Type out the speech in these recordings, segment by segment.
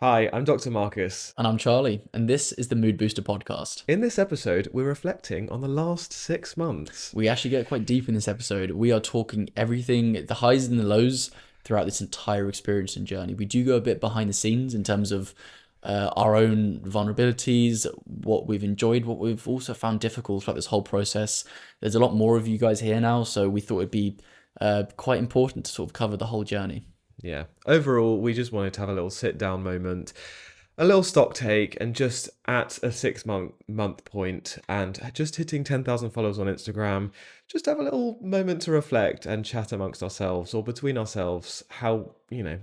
Hi, I'm Dr. Marcus. And I'm Charlie, and this is the Mood Booster podcast. In this episode, we're reflecting on the last 6 months. We actually get quite deep in this episode. We are talking everything, the highs and the lows throughout this entire experience and journey. We do go a bit behind the scenes in terms of our own vulnerabilities, what we've enjoyed, what we've also found difficult throughout this whole process. There's a lot more of you guys here now, so we thought it'd be quite important to sort of cover the whole journey. Yeah. Overall, we just wanted to have a little sit down moment, a little stock take, and just at a 6 month point and just hitting 10,000 followers on Instagram, just have a little moment to reflect and chat amongst ourselves or between ourselves how,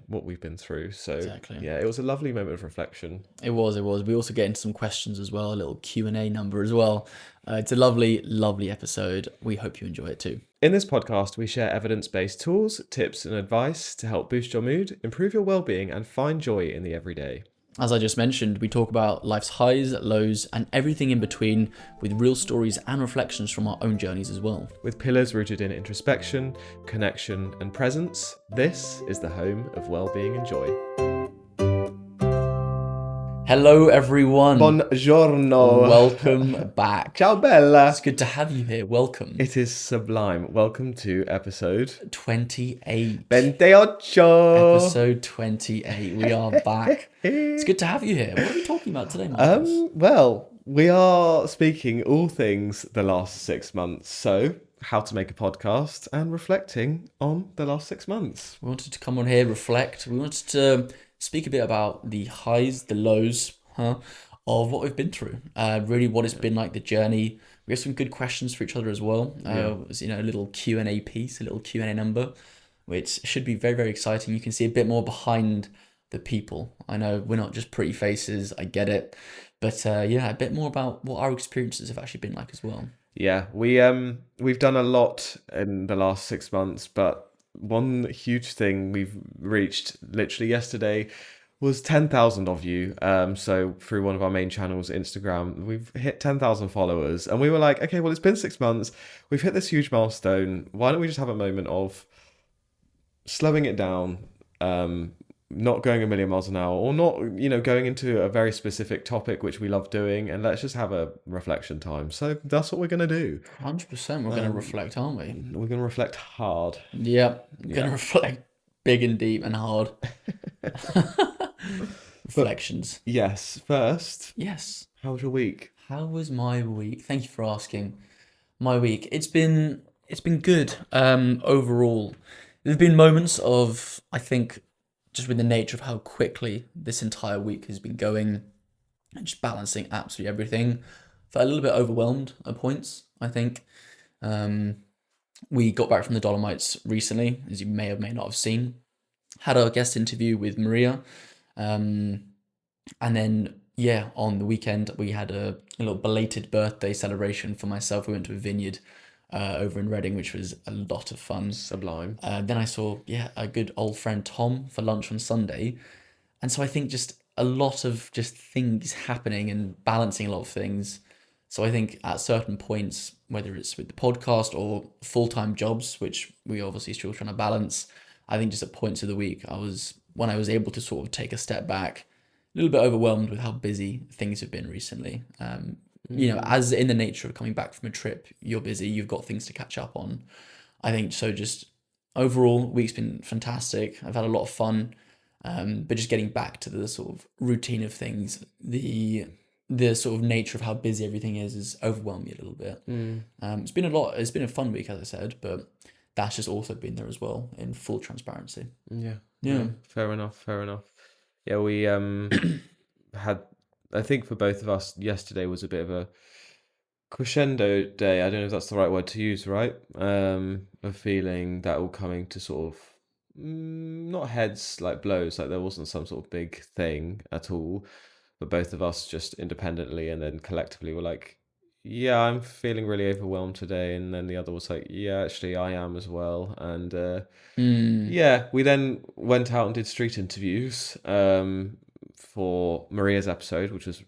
what we've been through. So Exactly. yeah, it was a lovely moment of reflection. It was. We also get into some questions as well, a little Q&A number as well. It's a lovely, lovely episode. We hope you enjoy it too. In this podcast, we share evidence-based tools, tips, and advice to help boost your mood, improve your well-being, and find joy in the everyday. As I just mentioned, we talk about life's highs, lows, and everything in between with real stories and reflections from our own journeys as well. With pillars rooted in introspection, connection, and presence, this is the home of well-being and joy. Hello, everyone. Buongiorno. Welcome back. Ciao, Bella. It's good to have you here. Welcome. It is sublime. Welcome to episode 28. 28. Episode 28. We are back. It's good to have you here. What are we talking about today, Marcus? Well, we are speaking all things the last 6 months. So, how to make a podcast and reflecting on the last 6 months. We wanted to come on here, reflect. We wanted to speak a bit about the highs, the lows, of what we've been through. Really, what it's been like, the journey. We have some good questions for each other as well. A little Q&A piece, a little Q&A number, which should be very, very exciting. You can see a bit more behind the people. I know we're not just pretty faces. I get it, but a bit more about what our experiences have actually been like as well. Yeah, we've done a lot in the last 6 months, but one huge thing we've reached literally yesterday was 10,000 of you. So through one of our main channels, Instagram, we've hit 10,000 followers, and we were like, okay, well, it's been 6 months. We've hit this huge milestone. Why don't we just have a moment of slowing it down, not going a million miles an hour, or not, going into a very specific topic, which we love doing, and let's just have a reflection time. So that's what we're going to do. 100%. We're going to reflect, aren't we? We're going to reflect hard. Yep. We're going to reflect big and deep and hard. Reflections. Yes. First, Yes. how was your week? How was my week? Thank you for asking. My week. It's been good. Overall, there've been moments of, I think, just with the nature of how quickly this entire week has been going and just balancing absolutely everything. Felt a little bit overwhelmed at points, I think. We got back from the Dolomites recently, as you may or may not have seen. Had a guest interview with Maria. And then, on the weekend, we had a little belated birthday celebration for myself. We went to a vineyard over in Reading, which was a lot of fun. Sublime. Then I saw, a good old friend Tom for lunch on Sunday. And so I think just a lot of just things happening and balancing a lot of things. So I think at certain points, whether it's with the podcast or full-time jobs, which we obviously still trying to balance, I think just at points of the week, when I was able to sort of take a step back, a little bit overwhelmed with how busy things have been recently. As in the nature of coming back from a trip, you're busy, you've got things to catch up on. I think so. Just overall, week's been fantastic. I've had a lot of fun, but just getting back to the sort of routine of things, the sort of nature of how busy everything is overwhelmed me a little bit. It's been a lot. It's been a fun week, as I said, but that's just also been there as well in full transparency. Yeah. Fair enough. Yeah, we had, I think for both of us, yesterday was a bit of a crescendo day. I don't know if that's the right word to use, right? A feeling that all coming to sort of, not heads like blows, like there wasn't some sort of big thing at all, but both of us just independently and then collectively were like, yeah, I'm feeling really overwhelmed today. And then the other was like, yeah, actually I am as well. And we then went out and did street interviews for Maria's episode, which was,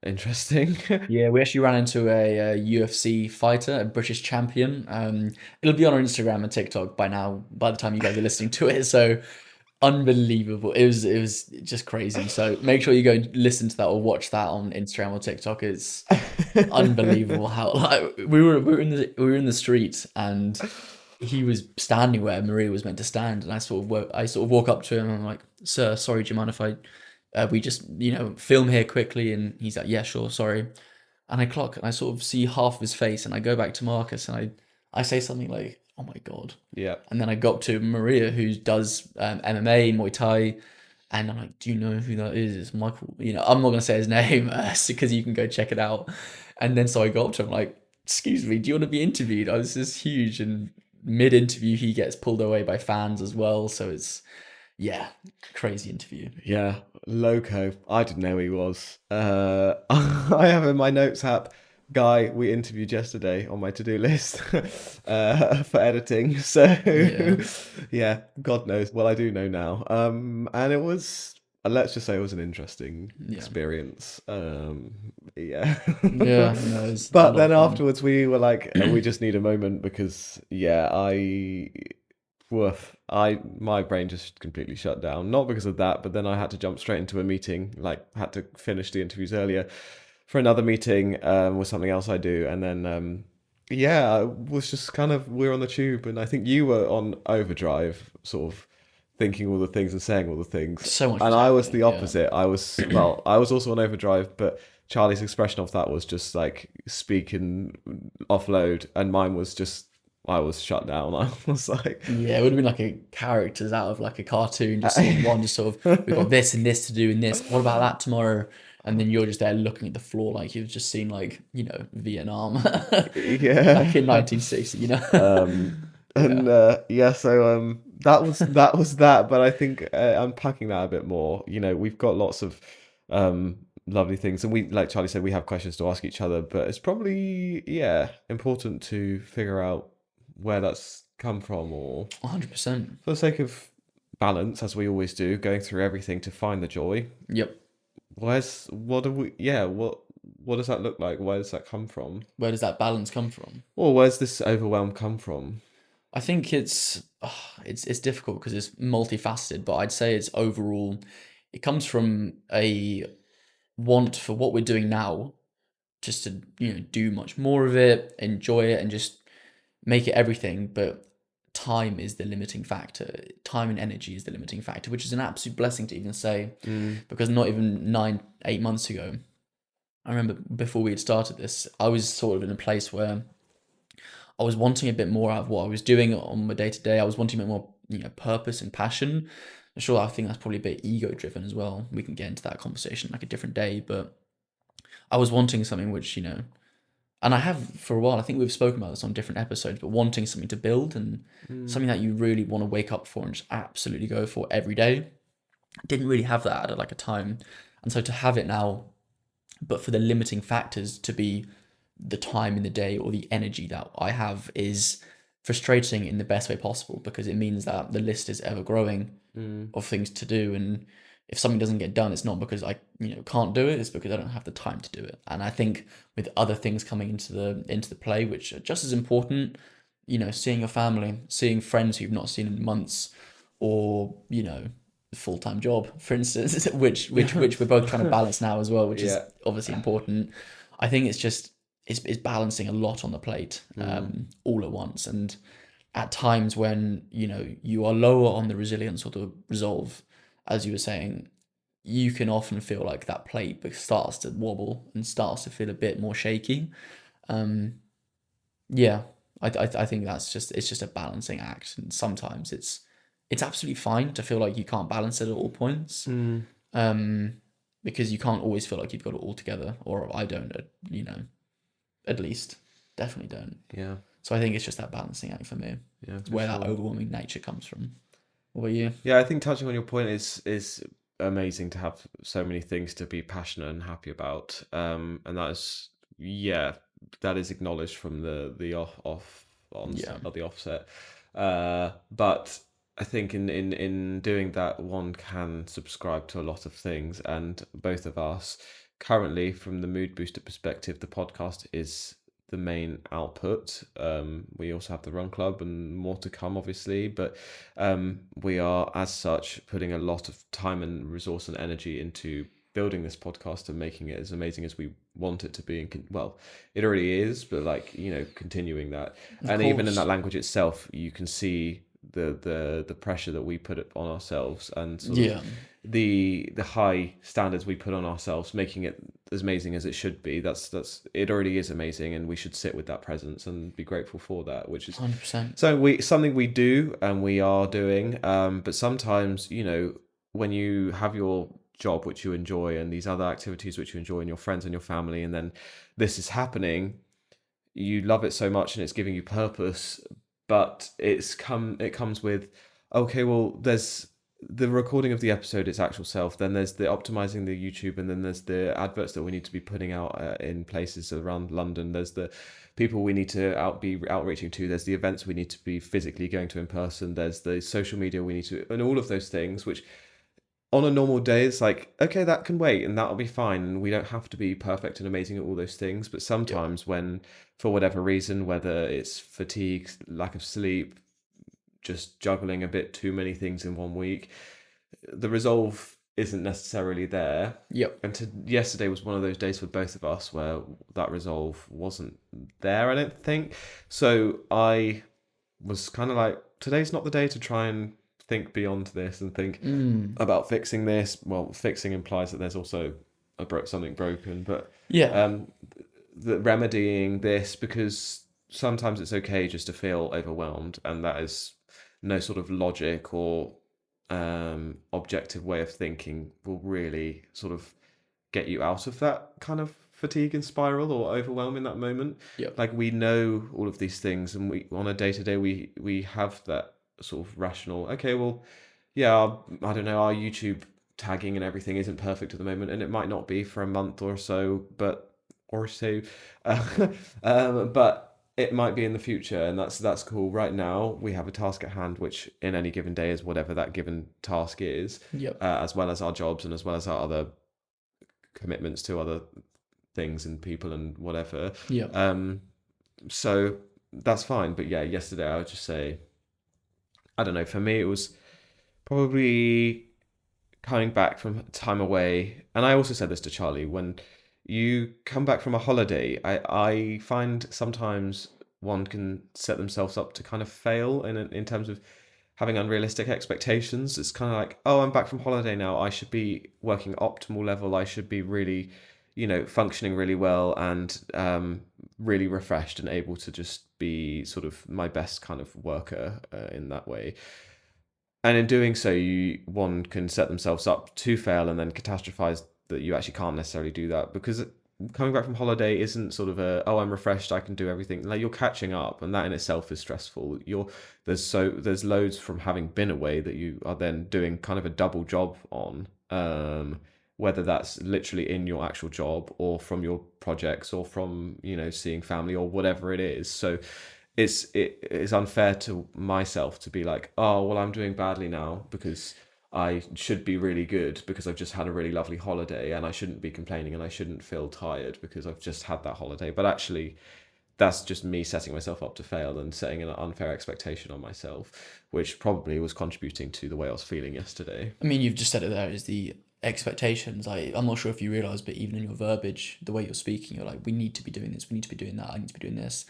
interesting. Yeah, we actually ran into a UFC fighter, a British champion. It'll be on our Instagram and TikTok by now, by the time you guys are listening to it. So unbelievable. It was just crazy. So make sure you go and listen to that or watch that on Instagram or TikTok. It's unbelievable how like we were in the street and he was standing where Maria was meant to stand, and I sort of walk up to him and I'm like, "Sir, sorry, do you mind if we just film here quickly?" And he's like, "Yeah, sure, sorry." And I clock and I sort of see half of his face, and I go back to Marcus and I say something like, "Oh my God." Yeah. And then I got to Maria, who does MMA, Muay Thai, and I'm like, "Do you know who that is? It's Michael." I'm not gonna say his name because you can go check it out. And then so I go up to him like, "Excuse me, do you want to be interviewed?" I was just huge, and mid-interview he gets pulled away by fans as well. So it's yeah, crazy interview. Yeah, Loco. I didn't know who he was. I have in my notes app guy we interviewed yesterday on my to-do list for editing. So Yeah, yeah, God knows. Well, I do know now. And it was, let's just say it was an interesting yeah, experience. Yeah. yeah. No, it's a But lot then of fun. afterwards we were like, we just need a moment because yeah, woof. My brain just completely shut down. Not because of that, but then I had to jump straight into a meeting. Like had to finish the interviews earlier for another meeting with something else I do, and then yeah, I was just kind of we're on the tube, and I think you were on overdrive, sort of thinking all the things and saying all the things, So much and was I was the happening. Yeah. opposite. I was well, I was also on overdrive, but Charlie's expression of that was just like speak and offload, and mine was just I was shut down. I was like, Yeah, it would have been like a characters out of like a cartoon, just sort of one, just sort of we've got this and this to do and this. What about that tomorrow? And then you're just there looking at the floor like you've just seen like Vietnam back in yeah. 1960. Yeah, And yeah, so that was that. But I think unpacking that a bit more, we've got lots of um lovely things, and we, like Charlie said, we have questions to ask each other. But it's probably important to figure out where that's come from, or 100%. for the sake of balance, as we always do, going through everything to find the joy. Yep. What does that look like? Where does that come from? Where does that balance come from? Or where's this overwhelm come from? I think it's difficult because it's multifaceted, but I'd say it's overall it comes from a want for what we're doing now, just to do much more of it, enjoy it, and just make it everything. But time is the limiting factor. Time and energy is the limiting factor, which is an absolute blessing to even say, because not even 8 months ago, I remember before we had started this, I was sort of in a place where I was wanting a bit more out of what I was doing on my day to day. I was wanting a bit more, purpose and passion. Sure, I think that's probably a bit ego driven as well. We can get into that conversation like a different day, but I was wanting something which, and I have for a while. I think we've spoken about this on different episodes, but wanting something to build and something that you really want to wake up for and just absolutely go for every day. Didn't really have that at like a time, and so to have it now, but for the limiting factors to be the time in the day or the energy that I have is frustrating in the best way possible, because it means that the list is ever growing of things to do, and if something doesn't get done, it's not because I can't do it, it's because I don't have the time to do it. And I think with other things coming into the play, which are just as important, seeing your family, seeing friends who you've not seen in months, or full-time job, for instance, which we're both trying to balance now as well, which is Yeah. obviously important. I think it's just it's balancing a lot on the plate all at once, and at times when you are lower on the resilience or the resolve, as you were saying, you can often feel like that plate starts to wobble and starts to feel a bit more shaky. Um, yeah, I think it's just a balancing act, and sometimes it's absolutely fine to feel like you can't balance it at all points, because you can't always feel like you've got it all together, or I don't, at least, definitely don't. Yeah. So I think it's just that balancing act for me. Yeah. It's For where that sure. overwhelming nature comes from. What about you? Yeah, I think touching on your point is amazing to have so many things to be passionate and happy about. And that is acknowledged from the Yeah. onset or the offset. But I think in doing that, one can subscribe to a lot of things, and both of us currently, from the mood booster perspective, the podcast is the main output. We also have the run club and more to come, obviously, but we are, as such, putting a lot of time and resource and energy into building this podcast and making it as amazing as we want it to be. And well, it already is, but like, continuing that. Of And even in that course. language itself, you can see the pressure that we put on ourselves, and sort of Yeah. the high standards we put on ourselves, making it as amazing as it should be. That's it already is amazing, and we should sit with that presence and be grateful for that, which is 100%. something we do and we are doing. But sometimes, when you have your job which you enjoy and these other activities which you enjoy and your friends and your family, and then this is happening, you love it so much and it's giving you purpose, but it comes with, okay, well, there's the recording of the episode, its actual self, then there's the optimizing the YouTube, and then there's the adverts that we need to be putting out in places around London, there's the people we need to be outreaching to, there's the events we need to be physically going to in person, there's the social media we need to, and all of those things, which on a normal day, it's like, okay, that can wait and that'll be fine. And we don't have to be perfect and amazing at all those things. But Yep. sometimes when, for whatever reason, whether it's fatigue, lack of sleep, just juggling a bit too many things in one week, the resolve isn't necessarily there. Yep. And yesterday was one of those days for both of us where that resolve wasn't there, I don't think. So I was kind of like, today's not the day to try and think beyond this and think about fixing this. Well, fixing implies that there's also something broken, but Yeah. the remedying this, because sometimes it's okay just to feel overwhelmed, and that is no sort of logic or objective way of thinking will really sort of get you out of that kind of fatigue and spiral or overwhelm in that moment. Yep. Like, we know all of these things, and we on a day to day we have that sort of rational, okay, well, yeah, I don't know, our YouTube tagging and everything isn't perfect at the moment, and it might not be for a month or so, uh, but it might be in the future, and that's cool. Right now we have a task at hand, which in any given day is whatever that given task is, Yep. as well as our jobs and as well as our other commitments to other things and people and whatever. Yep. So that's fine. But yeah, yesterday I would just say, I don't know, for me it was probably coming back from time away. And I also said this to Charlie, when you come back from a holiday, I find sometimes one can set themselves up to kind of fail in terms of having unrealistic expectations. It's kind of like, oh, I'm back from holiday now, I should be working optimal level, I should be really, functioning really well, and really refreshed and able to just be sort of my best kind of worker in that way. And in doing so, one can set themselves up to fail and then catastrophize that you actually can't necessarily do that, because coming back from holiday isn't sort of oh, I'm refreshed, I can do everything. Like, you're catching up, and that in itself is stressful. There's loads from having been away that you are then doing kind of a double job on, whether that's literally in your actual job or from your projects or from seeing family or whatever it is. So it is unfair to myself to be like, oh, well, I'm doing badly now because I should be really good because I've just had a really lovely holiday, and I shouldn't be complaining, and I shouldn't feel tired because I've just had that holiday. But actually, that's just me setting myself up to fail and setting an unfair expectation on myself, which probably was contributing to the way I was feeling yesterday. I mean, you've just said it there, is the expectations. I'm not sure if you realise, but even in your verbiage, the way you're speaking, you're like, we need to be doing this, we need to be doing that, I need to be doing this.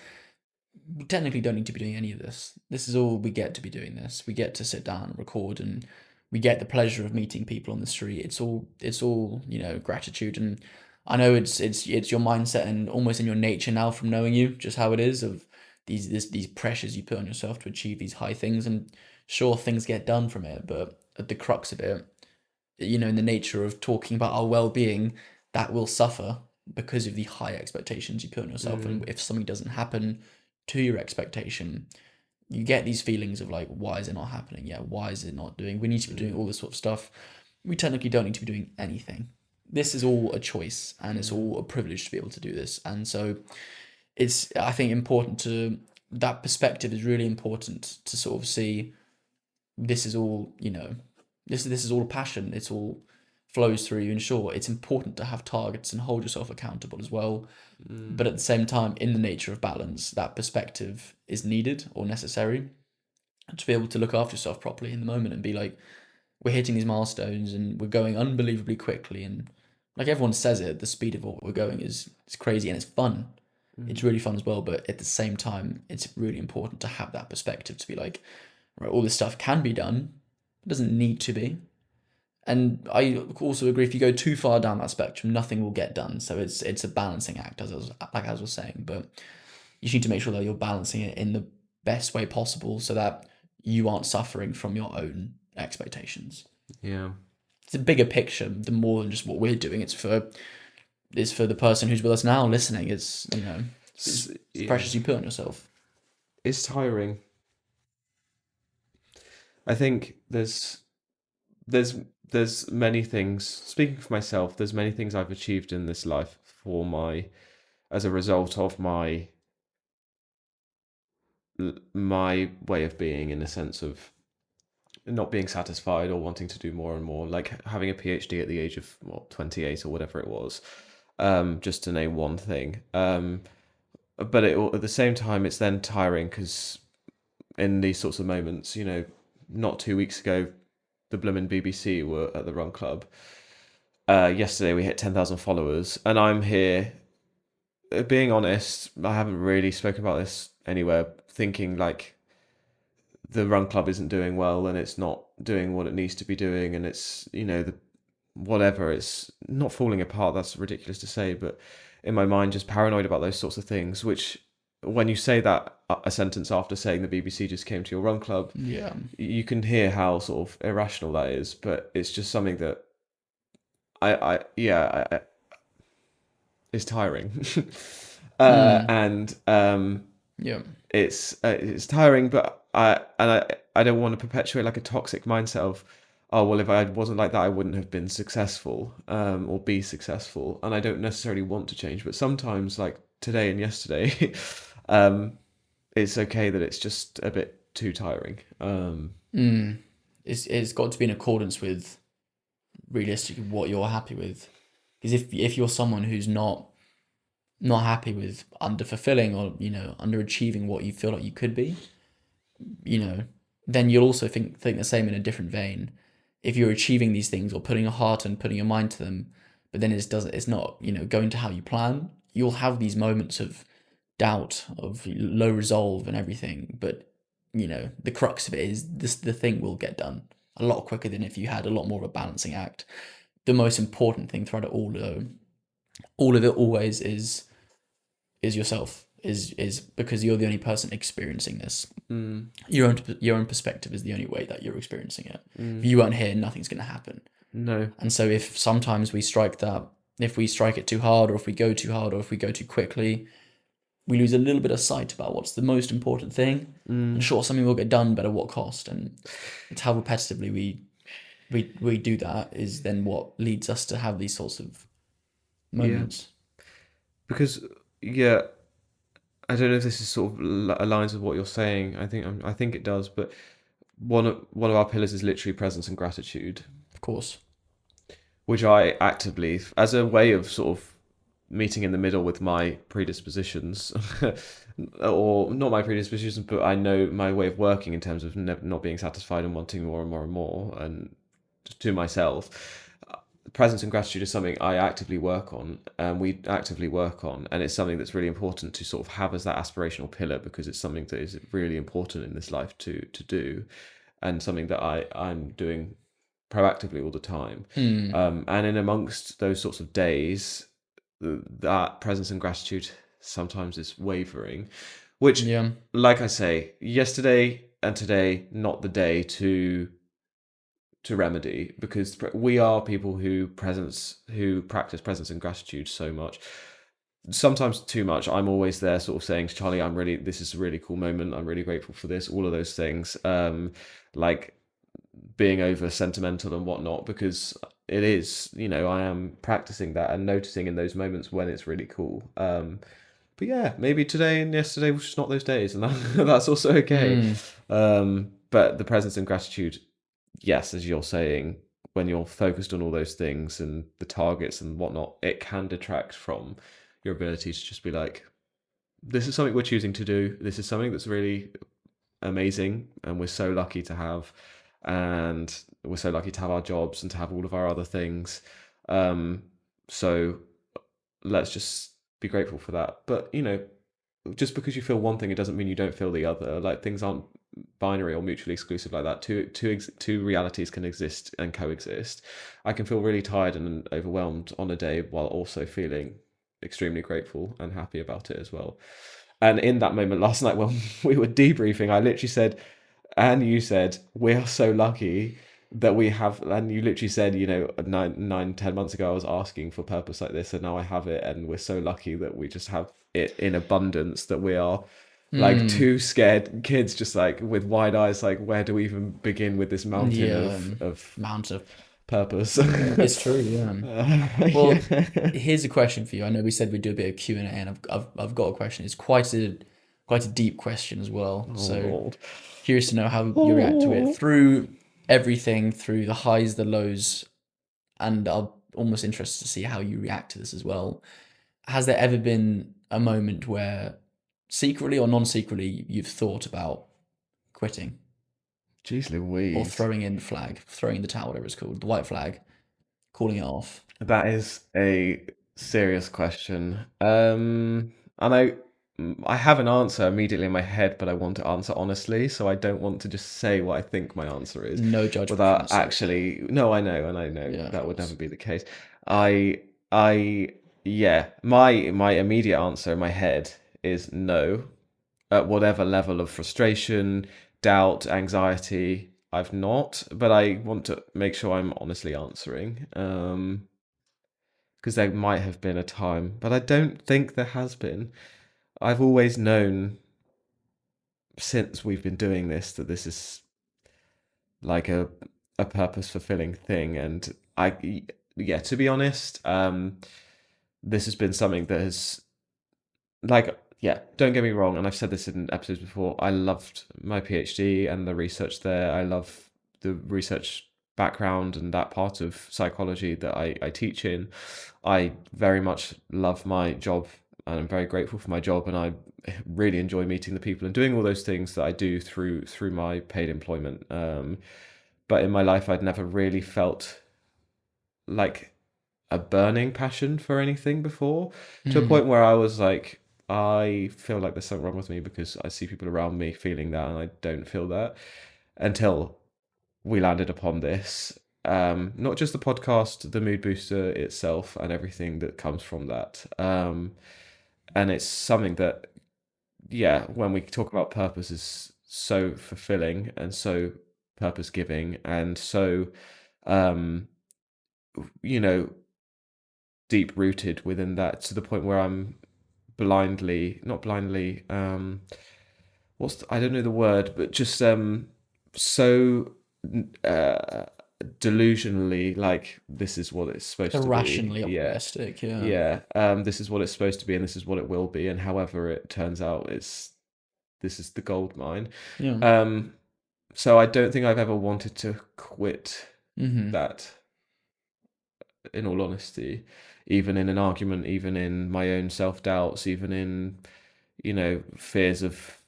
We technically don't need to be doing any of this. This is all we get to be doing this. We get to sit down and record, and we get the pleasure of meeting people on the street. It's all gratitude. And I know it's your mindset and almost in your nature now, from knowing you, just how it is, of these pressures you put on yourself to achieve these high things. And sure, things get done from it, but at the crux of it, in the nature of talking about our well-being, that will suffer because of the high expectations you put on yourself. And if something doesn't happen to your expectation, you get these feelings of like, why is it not happening? Yeah, why is it not doing? We need to be doing all this sort of stuff. We technically don't need to be doing anything. This is all a choice, and it's all a privilege to be able to do this. And so it's, I think, important to, that perspective is really important to sort of see this is all, this is all passion. It's all flows through you. And sure, it's important to have targets and hold yourself accountable as well. But at the same time, in the nature of balance, that perspective is needed or necessary to be able to look after yourself properly in the moment and be like, we're hitting these milestones and we're going unbelievably quickly. And like everyone says it, the speed of what we're going is crazy and it's fun. It's really fun as well. But at the same time, it's really important to have that perspective to be like, right, all this stuff can be done. It doesn't need to be. And I also agree, if you go too far down that spectrum, nothing will get done. So it's a balancing act, as I was saying. But you need to make sure that you're balancing it in the best way possible so that you aren't suffering from your own expectations. Yeah. It's a bigger picture, the more than just what we're doing. It's for the person who's with us now listening. It's it's precious you put on yourself. It's tiring. I think there's many things. Speaking for myself, there's many things I've achieved in this life as a result of my way of being, in the sense of not being satisfied or wanting to do more and more, like having a PhD at the age of 28 or whatever it was, just to name one thing. But at the same time, it's then tiring because in these sorts of moments, not 2 weeks ago, the bloomin' BBC were at the Run Club. Yesterday we hit 10,000 followers, and I'm here. Being honest, I haven't really spoken about this anywhere, thinking like the Run Club isn't doing well and it's not doing what it needs to be doing, and it's it's not falling apart. That's ridiculous to say, but in my mind, just paranoid about those sorts of things. Which, when you say that a sentence after saying the BBC just came to your Run Club, Yeah. you can hear how sort of irrational that is. But it's just something that it's tiring. And Yeah. it's tiring, but I don't want to perpetuate like a toxic mindset of, oh well, if I wasn't like that, I wouldn't have been successful, or be successful. And I don't necessarily want to change, but sometimes, like today and yesterday, it's okay that it's just a bit too tiring. It's got to be in accordance with realistically what you're happy with. Because if you're someone who's not happy with underfulfilling or underachieving what you feel like you could be, then you'll also think the same in a different vein. If you're achieving these things or putting your heart and putting your mind to them, but then it's not going to how you plan, you'll have these moments of doubt, of low resolve and everything. But the crux of it is the thing will get done a lot quicker than if you had a lot more of a balancing act. The most important thing throughout it all, though, all of it always is yourself, is because you're the only person experiencing this. Your own perspective is the only way that you're experiencing it. If you weren't here, nothing's going to happen. No. And so if sometimes we strike it too hard, or if we go too hard, or if we go too quickly, we lose a little bit of sight about what's the most important thing. And sure, something will get done, but at what cost? And it's how repetitively we do that is then what leads us to have these sorts of moments. Because I don't know if this is sort of aligns with what you're saying. I think it does, but one of our pillars is literally presence and gratitude, Of course. which I actively, as a way of sort of meeting in the middle with my predispositions, or not my predispositions, but I know my way of working in terms of not being satisfied and wanting more and more and more, and to myself. Presence and gratitude is something I actively work on, and we actively work on, and it's something that's really important to sort of have as that aspirational pillar, because it's something that is really important in this life to do, and something that I'm doing proactively all the time. And in amongst those sorts of days, that presence and gratitude sometimes is wavering, which, like I say, yesterday and today, not the day to remedy, because we are people who practice presence and gratitude so much, sometimes too much. I'm always there sort of saying to Charlie, this is a really cool moment, I'm really grateful for this, all of those things, like being over sentimental and whatnot, because it is, I am practicing that and noticing in those moments when it's really cool. But yeah, maybe today and yesterday was just not those days, and that's also okay. But the presence and gratitude, yes, as you're saying, when you're focused on all those things and the targets and whatnot, it can detract from your ability to just be like, this is something we're choosing to do. This is something that's really amazing, and we're so lucky to have, and we're so lucky to have our jobs and to have all of our other things. So let's just be grateful for that. But just because you feel one thing, it doesn't mean you don't feel the other. Like, things aren't binary or mutually exclusive like that. Two realities can exist and coexist. I can feel really tired and overwhelmed on a day while also feeling extremely grateful and happy about it as well. And in that moment last night when we were debriefing, I literally said, and you said, we are so lucky that we have, and you literally said, 10 months ago I was asking for purpose like this, and now I have it, and we're so lucky that we just have it in abundance, that we are like two scared kids just like with wide eyes, like, where do we even begin with this mountain of Amount of purpose? It's true, yeah. Well, Yeah. here's a question for you. I know we said we'd do a bit of Q&A, and I've got a question. It's quite a deep question as well. So Lord. curious to know how you react to it through everything, through the highs, the lows, and I'm almost interested to see how you react to this as well. Has there ever been a moment where, secretly or non-secretly, you've thought about quitting Jeez or Louise. throwing in the flag, throwing the towel, whatever it's called, the white flag, calling it off? That is a serious question. And I have an answer immediately in my head, but I want to answer honestly, so I don't want to just say what I think my answer is No judgment from without this side. actually. No, I know, and I know Yeah, of that would course. never be the case. I, yeah, my immediate answer in my head is no. At whatever level of frustration, doubt, anxiety, I've not, but I want to make sure I'm honestly answering. Because there might have been a time, but I don't think there has been. I've always known since we've been doing this that this is like a purpose fulfilling thing, and yeah, to be honest, this has been something that has, like, yeah, don't get me wrong, and I've said this in episodes before, I loved my PhD and the research there. I love the research background and that part of psychology that I teach in. I very much love my job, and I'm very grateful for my job, and I really enjoy meeting the people and doing all those things that I do through my paid employment. But in my life, I'd never really felt like a burning passion for anything before, to a point where I was like, I feel like there's something wrong with me because I see people around me feeling that and I don't feel that, until we landed upon this. Not just the podcast, the mood booster itself, and everything that comes from that. And it's something that, yeah, when we talk about purpose, is so fulfilling and so purpose giving and so, um, you know, deep rooted within that, to the point where I'm not blindly, I don't know the word, but just so uh delusionally, like, this is what it's supposed to be. Irrationally Yeah. optimistic, yeah. Yeah. This is what it's supposed to be, and this is what it will be, and however it turns out, this is the gold mine. Yeah. So I don't think I've ever wanted to quit Mm-hmm. that, in all honesty, even in an argument, even in my own self-doubts, even in, fears of,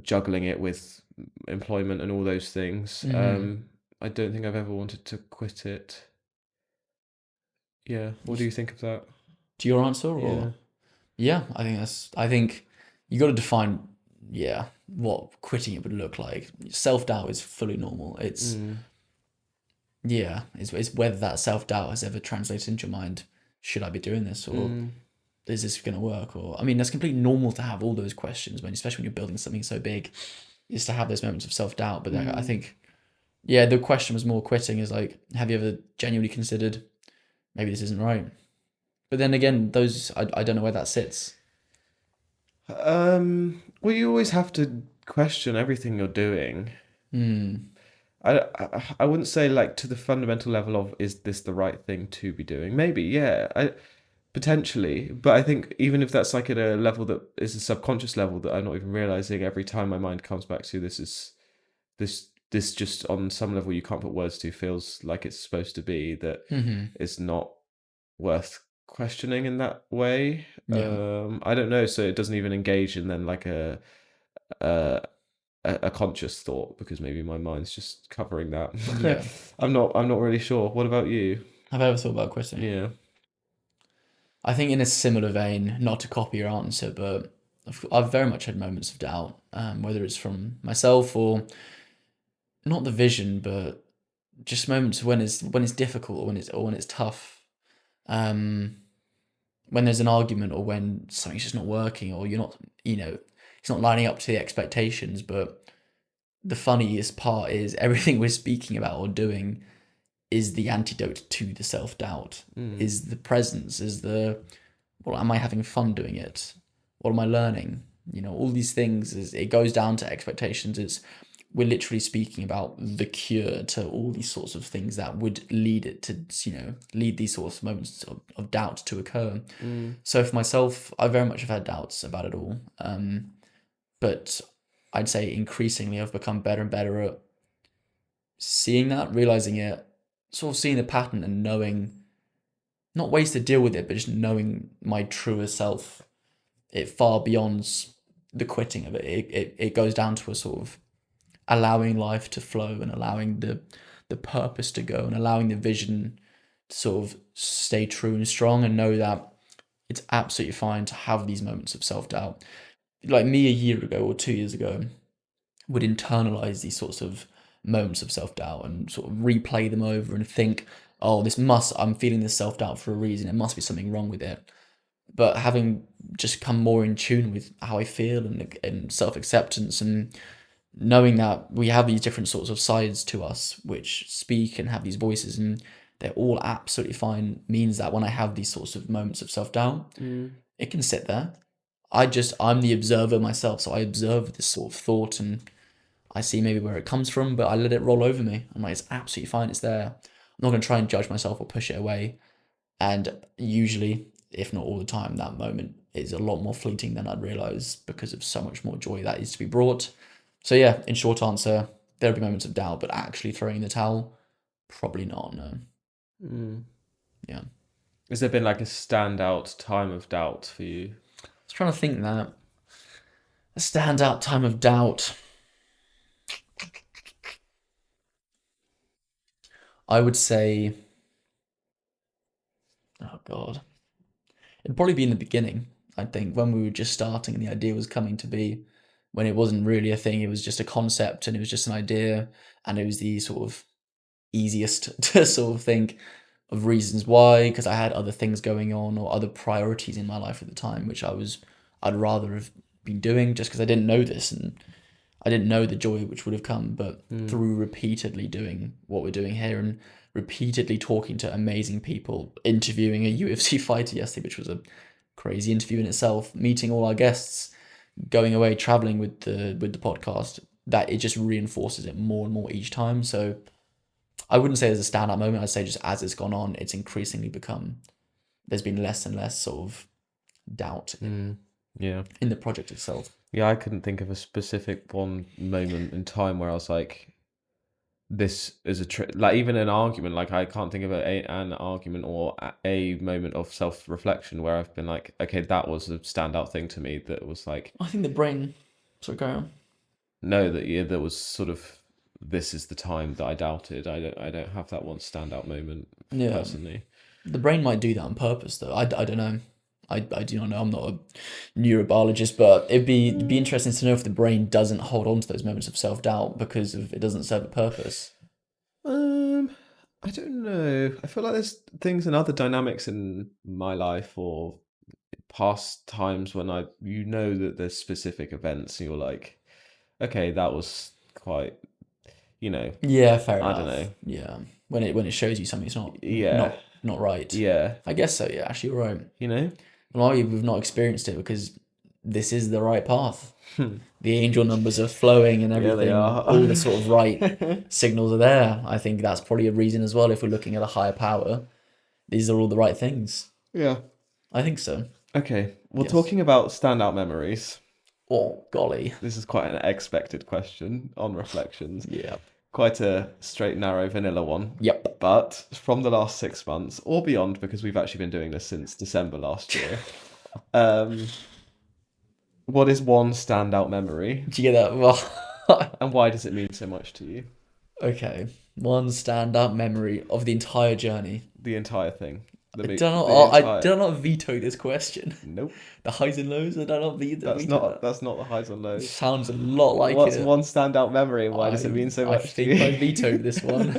juggling it with employment and all those things. Mm-hmm. I don't think I've ever wanted to quit it. Yeah. What do you think of that? To your answer, Yeah. or yeah, I think you got to define, yeah, what quitting it would look like. Self-doubt is fully normal. It's Mm. yeah, it's whether that self-doubt has ever translated into your mind. Should I be doing this, or Mm. is this going to work? Or, I mean, that's completely normal to have all those questions when, especially when you're building something so big, is to have those moments of self-doubt. But I think, yeah, the question was more quitting is like, have you ever genuinely considered maybe this isn't right? But then again, I don't know where that sits. Well, you always have to question everything you're doing. I wouldn't say, like, to the fundamental level of, is this the right thing to be doing? Maybe, yeah, potentially. But I think even if that's like at a level that is a subconscious level that I'm not even realizing, every time my mind comes back to, this this just on some level you can't put words to feels like it's supposed to be, that it's not worth questioning in that way. Yeah. I don't know. So it doesn't even engage in then like a a conscious thought, because maybe my mind's just covering that. Yeah. I'm not really sure. What about you? Have I ever thought about quitting? Yeah. I think in a similar vein, not to copy your answer, but I've very much had moments of doubt, whether it's from myself or not the vision, but just moments when it's difficult or when it's tough. When there's an argument or when something's just not working or you're not, it's not lining up to the expectations. But the funniest part is everything we're speaking about or doing is the antidote to the self-doubt, is the presence, well, am I having fun doing it? What am I learning? All these things, it goes down to expectations. We're literally speaking about the cure to all these sorts of things that would lead it to, lead these sorts of moments of doubt to occur. So for myself, I very much have had doubts about it all. But I'd say increasingly I've become better and better at seeing that, realizing it, sort of seeing the pattern and knowing, not ways to deal with it, but just knowing my truer self. It far beyond the quitting of it. It goes down to a sort of allowing life to flow and allowing the purpose to go and allowing the vision to sort of stay true and strong, and know that it's absolutely fine to have these moments of self-doubt. Like me a year ago or 2 years ago would internalize these sorts of moments of self-doubt and sort of replay them over and think, oh, I'm feeling this self-doubt for a reason. It must be something wrong with it. But having just come more in tune with how I feel and self-acceptance, and knowing that we have these different sorts of sides to us which speak and have these voices, and they're all absolutely fine, means that when I have these sorts of moments of self-doubt, it can sit there. I'm the observer myself, so I observe this sort of thought and I see maybe where it comes from, but I let it roll over me. I'm like, it's absolutely fine, it's there. I'm not going to try and judge myself or push it away. And usually, if not all the time, that moment is a lot more fleeting than I'd realize, because of so much more joy that is to be brought. So yeah, in short answer, there'll be moments of doubt, but actually throwing in the towel, probably not, no. Yeah. Has there been like a standout time of doubt for you? I was trying to think that. A standout time of doubt. I would say, oh God, it'd probably be in the beginning. I think when we were just starting and the idea was coming to be, when it wasn't really a thing, it was just a concept and it was just an idea, and it was the sort of easiest to sort of think of reasons why, because I had other things going on or other priorities in my life at the time, which I'd rather have been doing, just because I didn't know this and I didn't know the joy which would have come. But through repeatedly doing what we're doing here and repeatedly talking to amazing people, interviewing a UFC fighter yesterday, which was a crazy interview in itself, meeting all our guests, going away, traveling with the podcast, that it just reinforces it more and more each time. So I wouldn't say there's a standout moment. I'd say just as it's gone on, it's increasingly become, there's been less and less sort of doubt Yeah. in the project itself. Yeah, I couldn't think of a specific one moment in time where I was like, this is like even an argument. Like I can't think of an argument or a moment of self-reflection where I've been like, okay, that was a standout thing to me. That was like, I think the brain. Sorry, carry on. no, that was sort of, this is the time that I doubted. I don't have that one standout moment personally. The brain might do that on purpose, though. I don't know. I do not know. I'm not a neurobiologist, but it'd be interesting to know if the brain doesn't hold on to those moments of self-doubt because it doesn't serve a purpose. I don't know. I feel like there's things and other dynamics in my life or past times when that there's specific events and you're like, okay, that was quite, Yeah, fair enough. I don't know. Yeah, when it shows you something's Yeah. not right. Yeah. I guess so. Yeah, actually, you're right. You Well, we've not experienced it because this is the right path. The angel numbers are flowing and everything. they are. All the sort of right signals are there. I think that's probably a reason as well. If we're looking at a higher power, these are all the right things. Yeah. I think so. Okay. Well, Yes. talking about standout memories, Oh, golly. this is quite an expected question on reflections. Yeah. quite a straight, narrow, vanilla one. Yep. But from the last 6 months or beyond, because we've actually been doing this since December last year, what is one standout memory, Do you get that? Well, and why does it mean so much to you? okay. One standout memory of the entire journey. The entire thing. I The don't know. the entire. Did I not veto this question? Nope. The highs and lows. Did I not veto that? That's not the highs and lows. Sounds a lot like What's it. one standout memory, and why does it mean so I much to think I you? vetoed this one.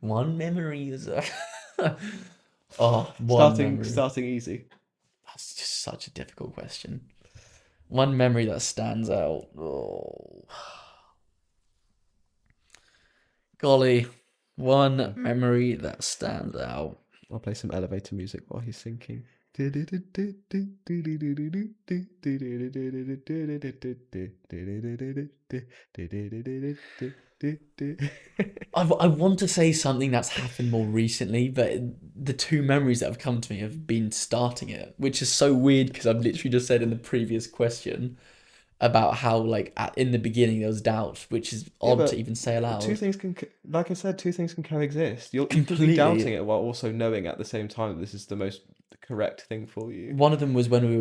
One memory is. Oh, one memory. Starting easy. That's just such a difficult question. One memory that stands out. Oh. Golly. One memory that stands out. I'll play some elevator music while he's thinking. I want to say something that's happened more recently, but the two memories that have come to me have been starting it, which is so weird because I've literally just said in the previous question about how, like, in the beginning there was doubt, which is odd to even say aloud. Two things can, like I said, two things can coexist. You could be Completely. doubting it while also knowing at the same time that this is the most correct thing for you. One of them was when we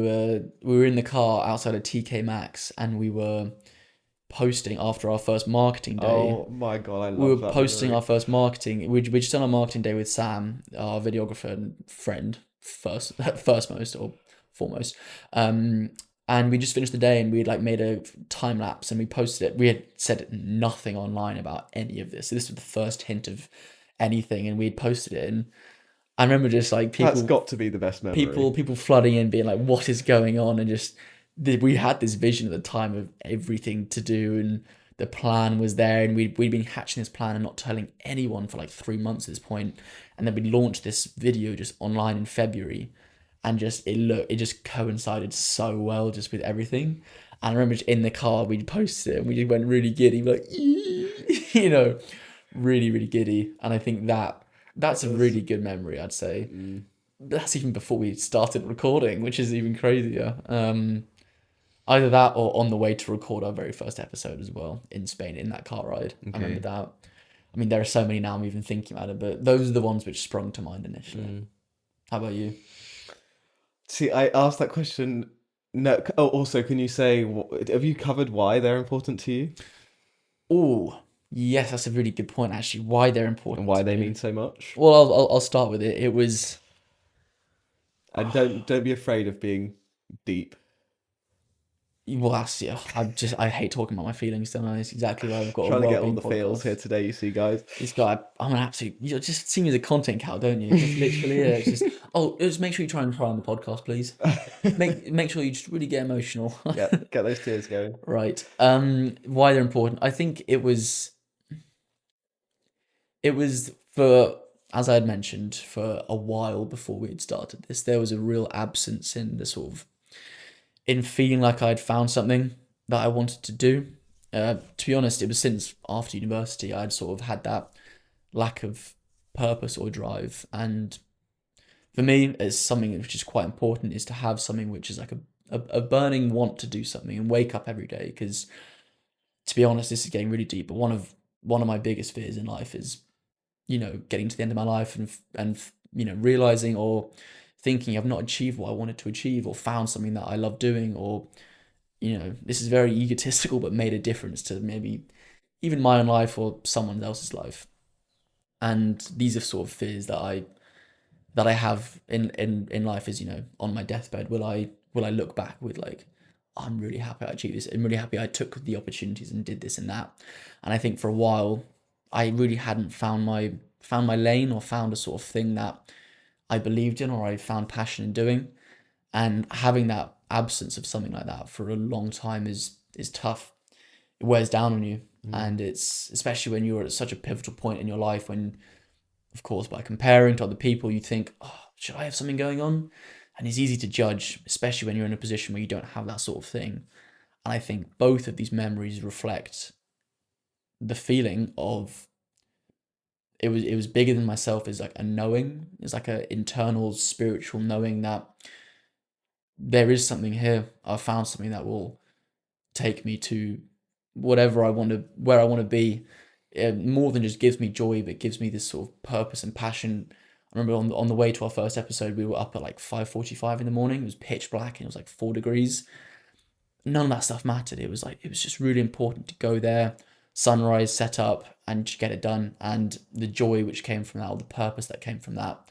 were in the car outside of TK Maxx and we were posting after our first marketing day. Oh my god, I love We were that posting memory. our first marketing. We just done our marketing day with Sam, our videographer and friend, first most or foremost. And we just finished the day and we'd like made a time lapse and we posted it. We had said nothing online about any of this. So this was the first hint of anything, and we'd posted it. And I remember just like That's people, got to be the best memory. people flooding in, being like, "What is going on?" And just we had this vision at the time of everything to do, and the plan was there, and we'd been hatching this plan and not telling anyone for like 3 months at this point, and then we launched this video just online in February, and just it just coincided so well just with everything. And I remember just in the car we posted it and we just went really giddy, like you know, really giddy. And I think that's a really good memory, I'd say. That's even before we started recording, which is even crazier. Either that or on the way to record our very first episode as well in Spain in that car ride. I remember that. I mean, there are so many now I'm even thinking about it, but those are the ones which sprung to mind initially. How about you? See, I asked that question. No. Oh, also, can you say, have you covered why they're important to you Oh, yes, that's a really good point, actually. Why they're important. and why to they me. mean so much? Well, I'll start with it. It was. And don't be afraid of being deep. Well, that's, yeah, I hate talking about my feelings, don't I? It's exactly why I've got Trying a to get all Wellbeing the feels podcast. here today, you see, guys. This guy, I'm an absolute. You just see me as a content cow, don't you? Just literally, yeah. It's just make sure you try and cry on the podcast, please. Make sure you just really get emotional. Yeah, get those tears going. Right. Why they're important? I think it was for, as I had mentioned, for a while before we had started this, there was a real absence in the sort of in feeling like I'd found something that I wanted to do. To be honest, it was since after university I'd sort of had that lack of purpose or drive. And for me, it's something which is quite important is to have something which is like a burning want to do something and wake up every day. Because to be honest, this is getting really deep, but one of my biggest fears in life is, getting to the end of my life and realizing or thinking I've not achieved what I wanted to achieve or found something that I love doing, or this is very egotistical but made a difference to maybe even my own life or someone else's life. And these are sort of fears that I have in life is, on my deathbed, will I look back with like, I'm really happy I achieved this. I'm really happy I took the opportunities and did this and that. And I think for a while I really hadn't found my lane or found a sort of thing that I believed in or I found passion in doing. And having that absence of something like that for a long time is tough. It wears down on you. And it's especially when you're at such a pivotal point in your life when, of course, by comparing to other people, you think, oh, should I have something going on? And it's easy to judge, especially when you're in a position where you don't have that sort of thing. And I think both of these memories reflect the feeling of it was bigger than myself, is like a knowing, it's like an internal spiritual knowing that there is something here. I've found something that will take me to where I want to be more than just gives me joy, but gives me this sort of purpose and passion. I remember on the way to our first episode, we were up at like 5:45 in the morning. It was pitch black and it was like 4 degrees. None of that stuff mattered. It was like, it was just really important to go there, sunrise, set up, and just get it done. And the joy which came from that, or the purpose that came from that,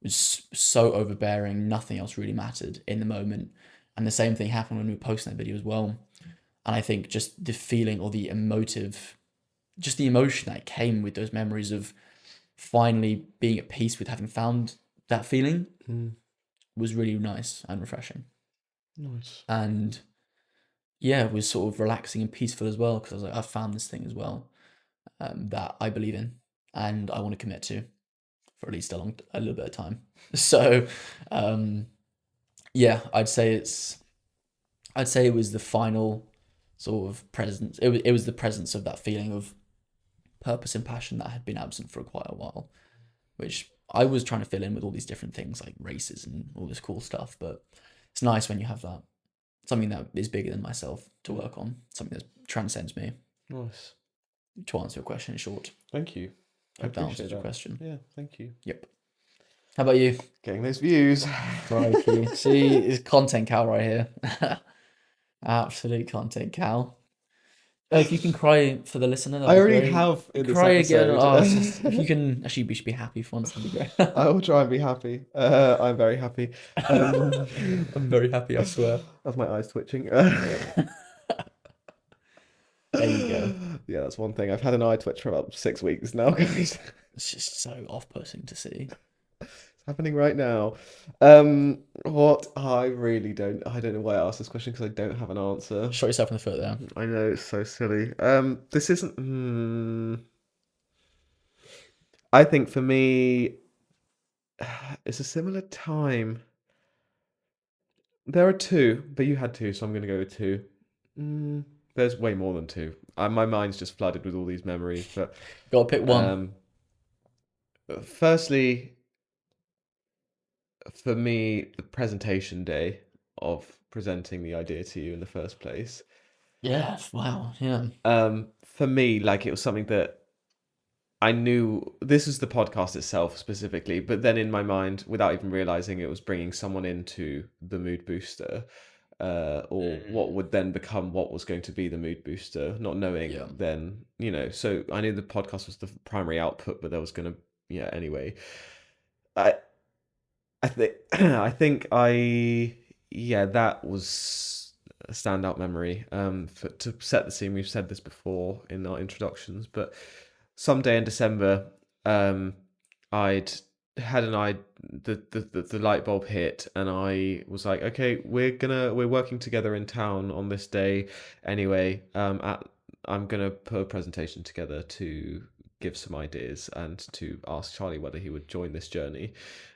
was so overbearing. Nothing else really mattered in the moment. And the same thing happened when we were posting that video as well. And I think just the feeling, or the emotive, just the emotion that came with those memories of finally being at peace with having found that feeling, was really nice and refreshing. Nice. And yeah, it was sort of relaxing and peaceful as well, because I was like, I found this thing as well, that I believe in and I want to commit to for at least a little bit of time. So, yeah, I'd say it was the final sort of presence. It was the presence of that feeling of purpose and passion that had been absent for quite a while, which I was trying to fill in with all these different things like races and all this cool stuff. But it's nice when you have that, something that is bigger than myself to work on, something that transcends me. Nice. To answer your question in short. Thank you. I Hope that appreciate answers your that. question. Yeah, thank you. Yep. How about you? Getting those views. Crikey. See, it's content cow right here. Absolute content cow. If you can cry for the listener, that'd I be already great. have in this Cry again. episode. Oh, it's just, if you can, actually, we should be happy for once. That'd be great. I will try and be happy. I'm very happy. I'm very happy, I swear. That's my eyes twitching. There you go. Yeah, that's one thing. I've had an eye twitch for about 6 weeks now, guys. It's just so off-putting to see. It's happening right now. What I don't know why I asked this question, because I don't have an answer. Shot yourself in the foot there. I know, it's so silly. This isn't. I think for me, it's a similar time. There are two, but you had two, so I'm going to go with two. There's way more than two. My mind's just flooded with all these memories, but Gotta pick one. Firstly, for me, the presentation day of presenting the idea to you in the first place. Yeah, wow, yeah. For me, like, it was something that I knew. This was the podcast itself specifically, but then in my mind, without even realizing, it was bringing someone into the mood booster, or what would then become what was going to be the mood booster, not knowing then, so I knew the podcast was the primary output, but there was going to, anyway. That was a standout memory. To set the scene, we've said this before in our introductions, but someday in December, I'd had the light bulb hit, and I was like, okay, we're working together in town on this day anyway. I'm gonna put a presentation together to give some ideas and to ask Charlie whether he would join this journey.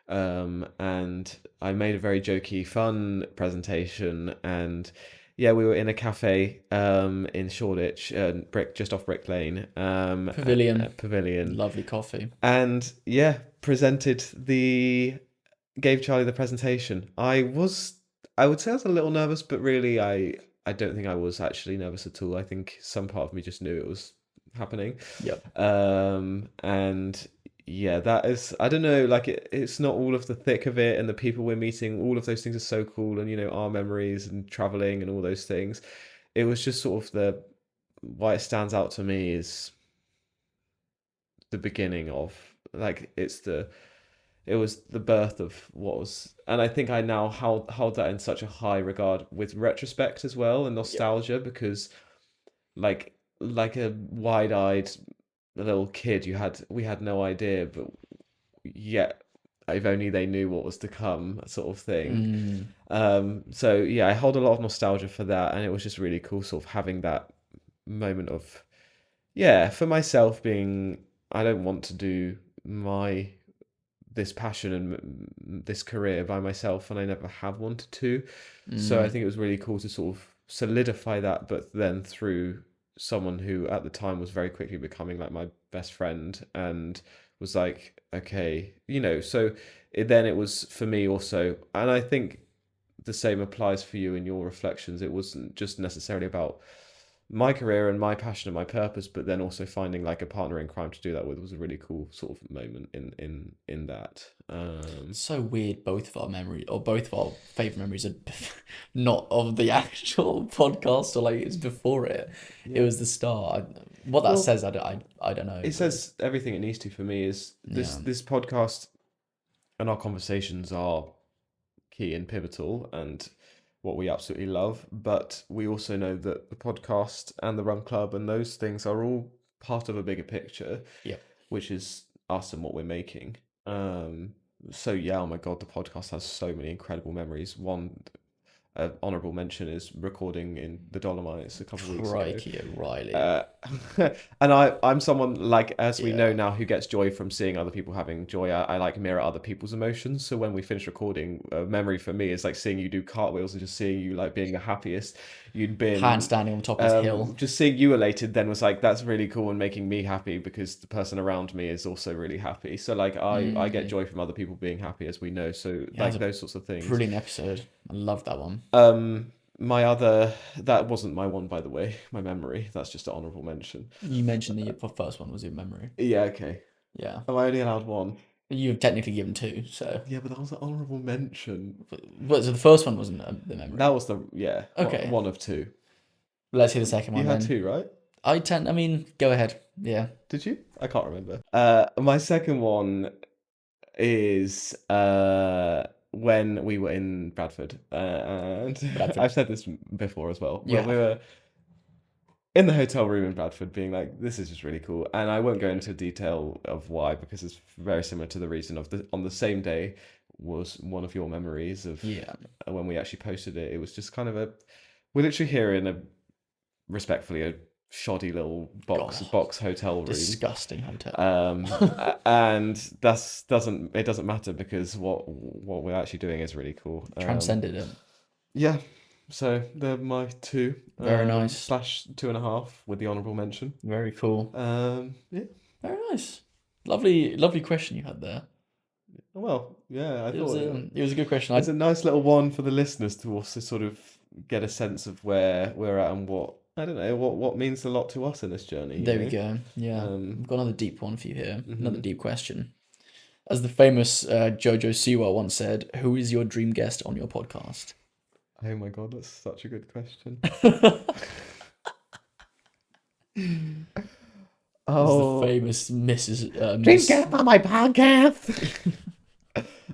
And I made a very jokey, fun presentation, and we were in a cafe in Shoreditch, just off Brick Lane. Pavilion. Lovely coffee. And gave Charlie the presentation. I would say I was a little nervous, but really I don't think I was actually nervous at all. I think some part of me just knew it was happening. Yep. And that is, I don't know, like, it's not all of the thick of it and the people we're meeting, all of those things are so cool, and our memories and traveling and all those things. It was just sort of why it stands out to me is the beginning of, like, it was the birth of what was, and I think I now hold that in such a high regard with retrospect as well, and nostalgia, because like a wide-eyed little kid, we had no idea, but yet if only they knew what was to come, sort of thing. So I hold a lot of nostalgia for that, and it was just really cool sort of having that moment of, for myself, being, I don't want to do this passion and this career by myself, and I never have wanted to. So I think it was really cool to sort of solidify that, but then through someone who at the time was very quickly becoming like my best friend, and was like, okay, so it was for me also, and I think the same applies for you in your reflections. It wasn't just necessarily about my career and my passion and my purpose, but then also finding like a partner in crime to do that with was a really cool sort of moment in that. It's so weird. Both of our favorite memories are not of the actual podcast, or like it's before it. It Yeah. was the start. What that Well, says, I don't know. it But says everything it needs to for me is yeah, this podcast and our conversations are key and pivotal and what we absolutely love. But we also know that the podcast and the Run Club and those things are all part of a bigger picture, yeah, which is us and what we're making. So yeah, oh my God, the podcast has so many incredible memories. One honorable mention is recording in the Dolomites a couple of weeks ago. crikey, O'Reilly. Uh, and I'm someone like, as we know Yeah, now, who gets joy from seeing other people having joy. I like mirror other people's emotions. So when we finish recording, a memory for me is like seeing you do cartwheels and just seeing you like being the happiest you'd been. handstanding on top of this hill. Just seeing you elated then was like, that's really cool and making me happy because the person around me is also really happy. So like I get joy from other people being happy, as we know. So Yeah, it was like a those sorts of things. brilliant episode. I love that one. My other, that wasn't my one, by the way, my memory. That's just an honorable mention. You mentioned the first one was in memory. Yeah, okay. Yeah, Am I only allowed one? you've technically given two. So, Yeah, but that was an honorable mention. so the first one wasn't the memory. That was the, yeah, Okay. one of two. Let's hear the second You one had then. two, right? I mean, go ahead. Yeah. Did you? I can't remember. My second one is when we were in Bradford, and Bradford. I've said this before as well. Yeah. When we were in the hotel room in Bradford, being like, "This is just really cool," and I won't go into detail of why because it's very similar to the reason of the on the same day was one of your memories of Yeah. when we actually posted it. It was just kind of we're literally here in a respectfully a shoddy little box hotel room. Disgusting hotel. And it doesn't matter because what we're actually doing is really cool. Transcended it. Yeah, so they're my two. Very nice. Slash 2.5 with the honourable mention. Very cool. Yeah. Very nice. Lovely question you had there. Well, yeah, I It thought was a good question. it's a nice little one for the listeners to also sort of get a sense of where we're at and what I don't know what means a lot to us in this journey. There we go. Yeah. Um, I've got another deep one for you here. Another mhm. deep question. As the famous Jojo Siwa once said, who is your dream guest on your podcast? Oh my God, that's such a good question. The famous Mrs. Dream guest on my podcast.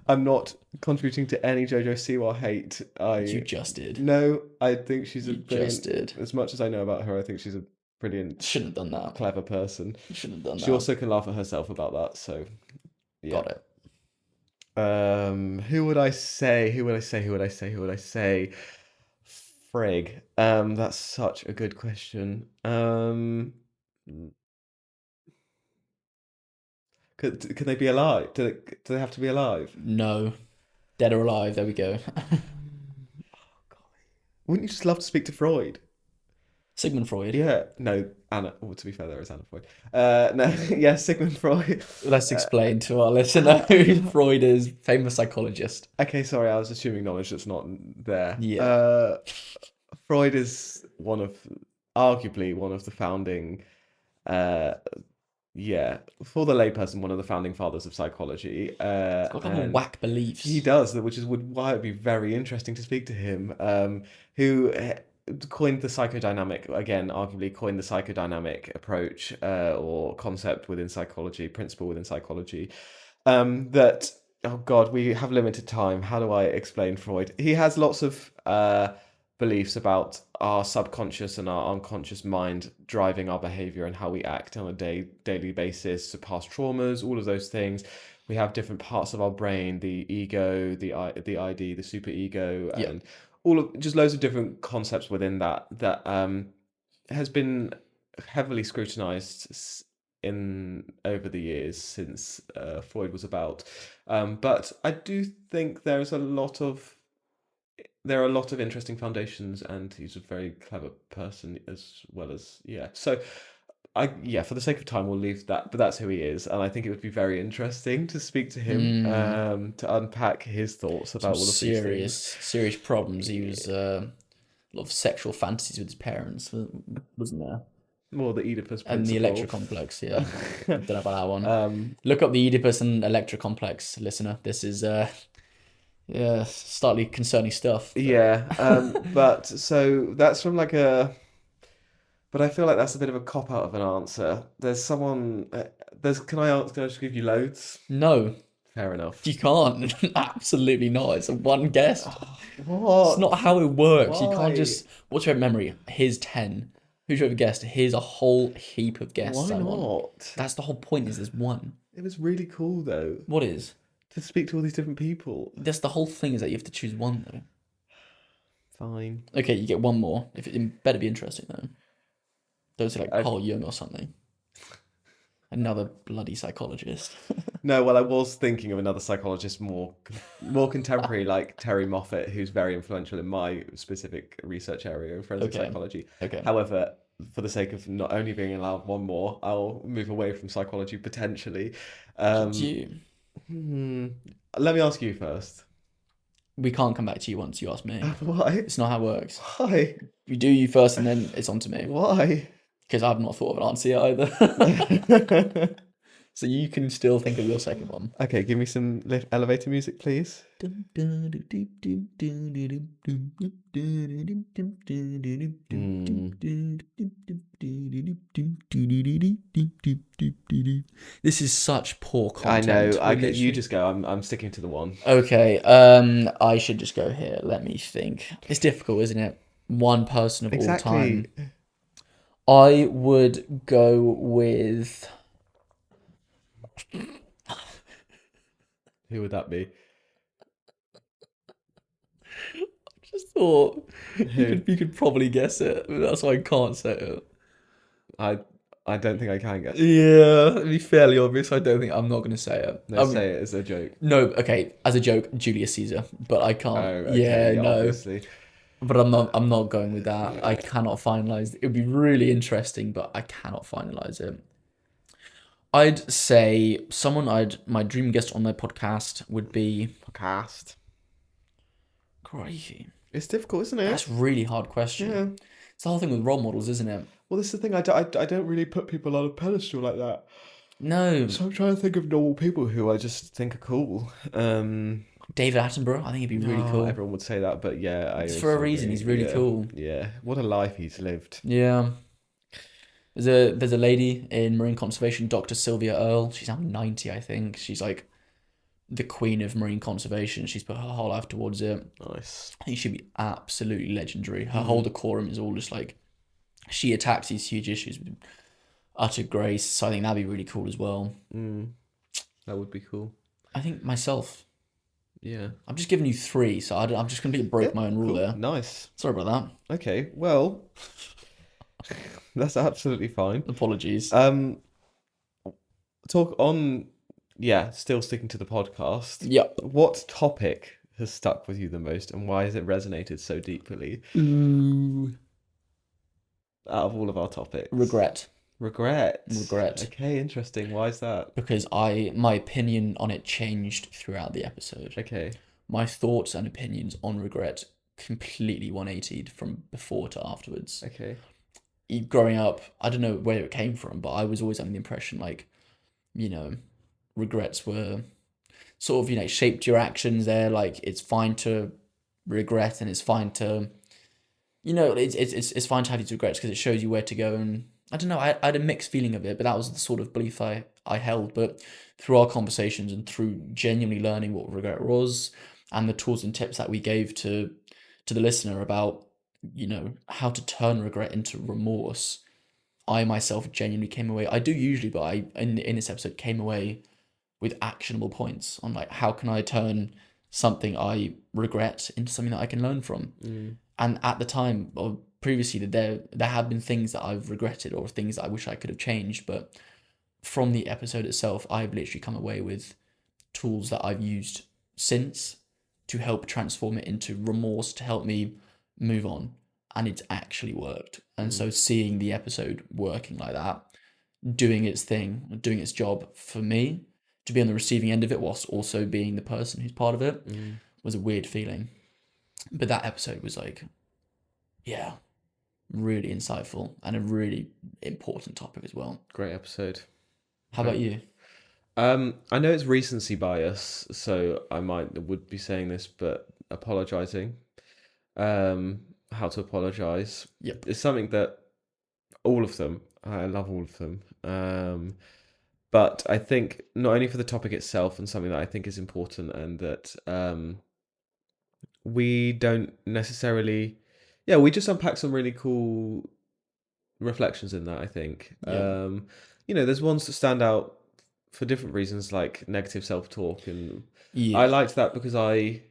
I'm not contributing to any JoJo Siwa hate. You just did. No, I think she's a You brilliant. just did. As much as I know about her, I think she's a brilliant, Shouldn't have done that. clever person. You shouldn't have done She that. also can laugh at herself about that. So, yeah. Got it. Who would I say? Who would I say? Who would I say? Who would I say? Frig. That's such a good question. Could they be alive? Do they have to be alive? No. Dead or alive, there we go. Wouldn't you just love to speak to Freud? Sigmund Freud. Yeah. No, Anna. Well, to be fair, there is Anna Freud. No, yeah, Sigmund Freud. Let's explain to our listener who Freud is, famous psychologist. Okay, sorry, I was assuming knowledge that's not there. Yeah. Freud is arguably one of the founding, for the layperson, one of the founding fathers of psychology. He's got a couple of whack beliefs. He does, which is why it'd be very interesting to speak to him. Who coined the psychodynamic, again, arguably coined the psychodynamic approach or concept within psychology, principle within psychology. That, oh God, we have limited time. How do I explain Freud? He has lots of beliefs about our subconscious and our unconscious mind driving our behavior and how we act on a daily basis, so past traumas, all of those things. We have different parts of our brain, the ego, the ID, the super ego, Yeah. and all of just loads of different concepts within that has been heavily scrutinized in over the years since Freud was about. But I do think there are a lot of interesting foundations, and he's a very clever person as well as So for the sake of time, we'll leave that. But that's who he is, and I think it would be very interesting to speak to him, to unpack his thoughts about all of these things. Serious problems he was lot of sexual fantasies with his parents, wasn't there? More the Oedipus And the principle. Electra complex, yeah. Don't know about that one. Look up the Oedipus and Electra complex, listener. This is slightly concerning stuff. But so that's from like a. But I feel like that's a bit of a cop out of an answer. There's someone. There's. Can I ask? Can I just give you loads? No, Fair enough. you can't. Absolutely not. It's a one guess. What? It's not how it works. You Why? can't just. What's your memory? Here's 10. Who's ever guessed? Here's a whole heap of guesses. Why I want. not? That's the whole point. Is there's one. It was really cool though What is? to speak to all these different people. That's the whole thing. Is that you have to choose one though. Fine. Okay, you get one more. If it better be interesting though. Don't say like Carl Jung or something. Another bloody psychologist. No, well, I was thinking of another psychologist more contemporary, like Terry Moffat, who's very influential in my specific research area in forensic psychology. Okay. However, for the sake of not only being allowed one more, I'll move away from psychology potentially. Do you? Let me ask you first. We can't come back to you once you ask me. Why? It's not how it works. Why? You do you first and then it's on to me. Why? Because I've not thought of an answer yet either. So you can still think of your second one. Okay, give me some elevator music, please. This is such poor I content. know. You just go. I'm sticking to the one. Okay, I should just go here. Let me think. It's difficult, isn't it? One person of all time. I would go with. Who would that be? I just thought you could probably guess it, but that's why I can't say it. I don't think I can guess. Yeah, it'd be fairly obvious. I'm not going to say it. No, say it as a joke. No, okay, as a joke, Julius Caesar, but I can't. Oh, okay, yeah, no. Obviously. But I'm not going with that. I cannot finalize. It would be really interesting, but I cannot finalize it. I'd say my dream guest on their podcast would be Podcast. Crikey. It's difficult, isn't it? That's a really hard question. Yeah. It's the whole thing with role models, isn't it? Well, this is the thing. I don't really put people on a pedestal like that. No. So I'm trying to think of normal people who I just think are cool. David Attenborough, I think he'd be really cool. Everyone would say that, but yeah, It's for a reason. He's really cool. Yeah, what a life he's lived. Yeah. There's a lady in marine conservation, Dr. Sylvia Earle. She's now 90, I think. She's like the queen of marine conservation. She's put her whole life towards it. Nice. I think she'd be absolutely legendary. Her whole decorum is all just like she attacks these huge issues with utter grace. So I think that'd be really cool as well. That would be cool. I think myself. Yeah. I'm just giving you 3, so I'm just going to break my own rule there. Nice. Sorry about that. Okay, well, that's absolutely fine. Apologies. Still sticking to the podcast. Yep. What topic has stuck with you the most and why has it resonated so deeply? Ooh. Out of all of our topics. Regret. Regret. Okay, interesting. Why is that? Because my opinion on it changed throughout the episode. Okay. My thoughts and opinions on regret completely 180'd from before to afterwards. Okay. Growing up, I don't know where it came from, but I was always under the impression regrets were sort of, shaped your actions there. Like, it's fine to regret and it's fine to, it's fine to have these regrets because it shows you where to go. And I don't know, I had a mixed feeling of it, but that was the sort of belief I held. But through our conversations and through genuinely learning what regret was and the tools and tips that we gave to the listener about, how to turn regret into remorse, I myself genuinely came away. I do usually, but in this episode came away with actionable points on like how can I turn something I regret into something that I can learn from. And at the time or previously, there have been things that I've regretted or things that I wish I could have changed, but from the episode itself, I've literally come away with tools that I've used since to help transform it into remorse to help me move on. And it's actually worked. And so seeing the episode working like that, doing its thing, doing its job for me, to be on the receiving end of it whilst also being the person who's part of it, was a weird feeling. But that episode was like, Yeah, really insightful and a really important topic as well. Great episode. How about Great. you? I know it's recency bias, so I would be saying this, but apologizing. How to apologize Yep. is something that all of them, I love all of them. But I think not only for the topic itself and something that I think is important, and that we don't necessarily, yeah, we just unpack some really cool reflections in that, I think. Yep. There's ones that stand out for different reasons, like negative self-talk, and I Yeah. liked that because I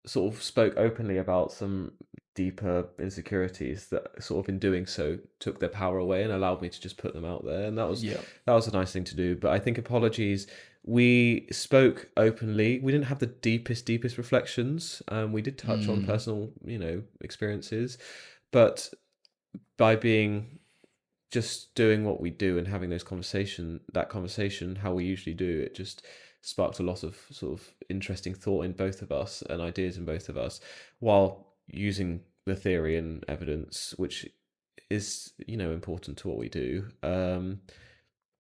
sort of spoke openly about some deeper insecurities that sort of in doing so took their power away and allowed me to just put them out there, and Yep. that was a nice thing to do. But I think apologies, we spoke openly, we didn't have the deepest reflections, we did touch on Mm. personal experiences, but by being just doing what we do and having that conversation how we usually do it, just sparked a lot of sort of interesting thought in both of us and ideas in both of us, while using the theory and evidence, which is important to what we do.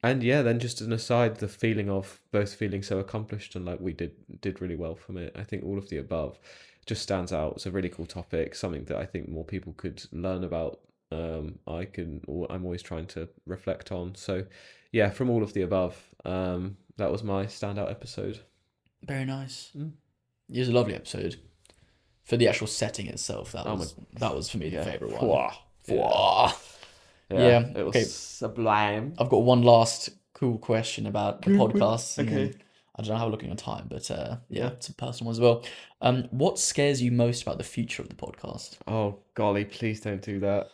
And yeah, then just an aside, the feeling of both feeling so accomplished and like we did really well from it. I think all of the above just stands out. It's a really cool topic, something that I think more people could learn about. I'm always trying to reflect on. So yeah, from all of the above, that was my standout episode. Very nice. Mm. It was a lovely episode. For the actual setting itself, Oh my, that was for me the yeah. favorite one. Fwah. Fwah. Yeah, Yeah. it was Okay. sublime. I've got one last cool question about the podcast. And Okay. then I don't know how we're looking on time, but yeah, Yeah. it's a personal one as well. What scares you most about the future of the podcast? Oh golly, please don't do that.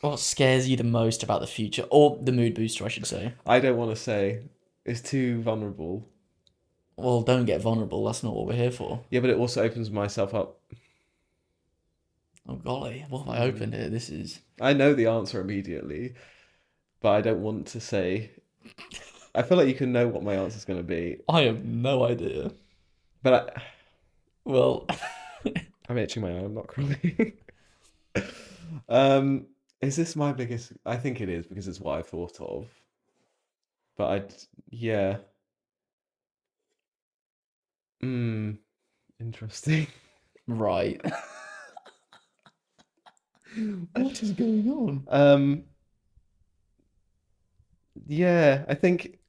What scares you the most about the future, or the mood booster, I should say? I don't want to say. It's too vulnerable. Well, don't get vulnerable. That's not what we're here for. Yeah, but it also opens myself up. Oh golly, what have I opened here? This is. I know the answer immediately, but I don't want to say. I feel like you can know what my answer's going to be, I have no idea. but Well, I'm itching my eye. I'm not crying. Is this my biggest? I think it is because it's what I thought of. But yeah. Interesting. right. What is going on? Yeah, I think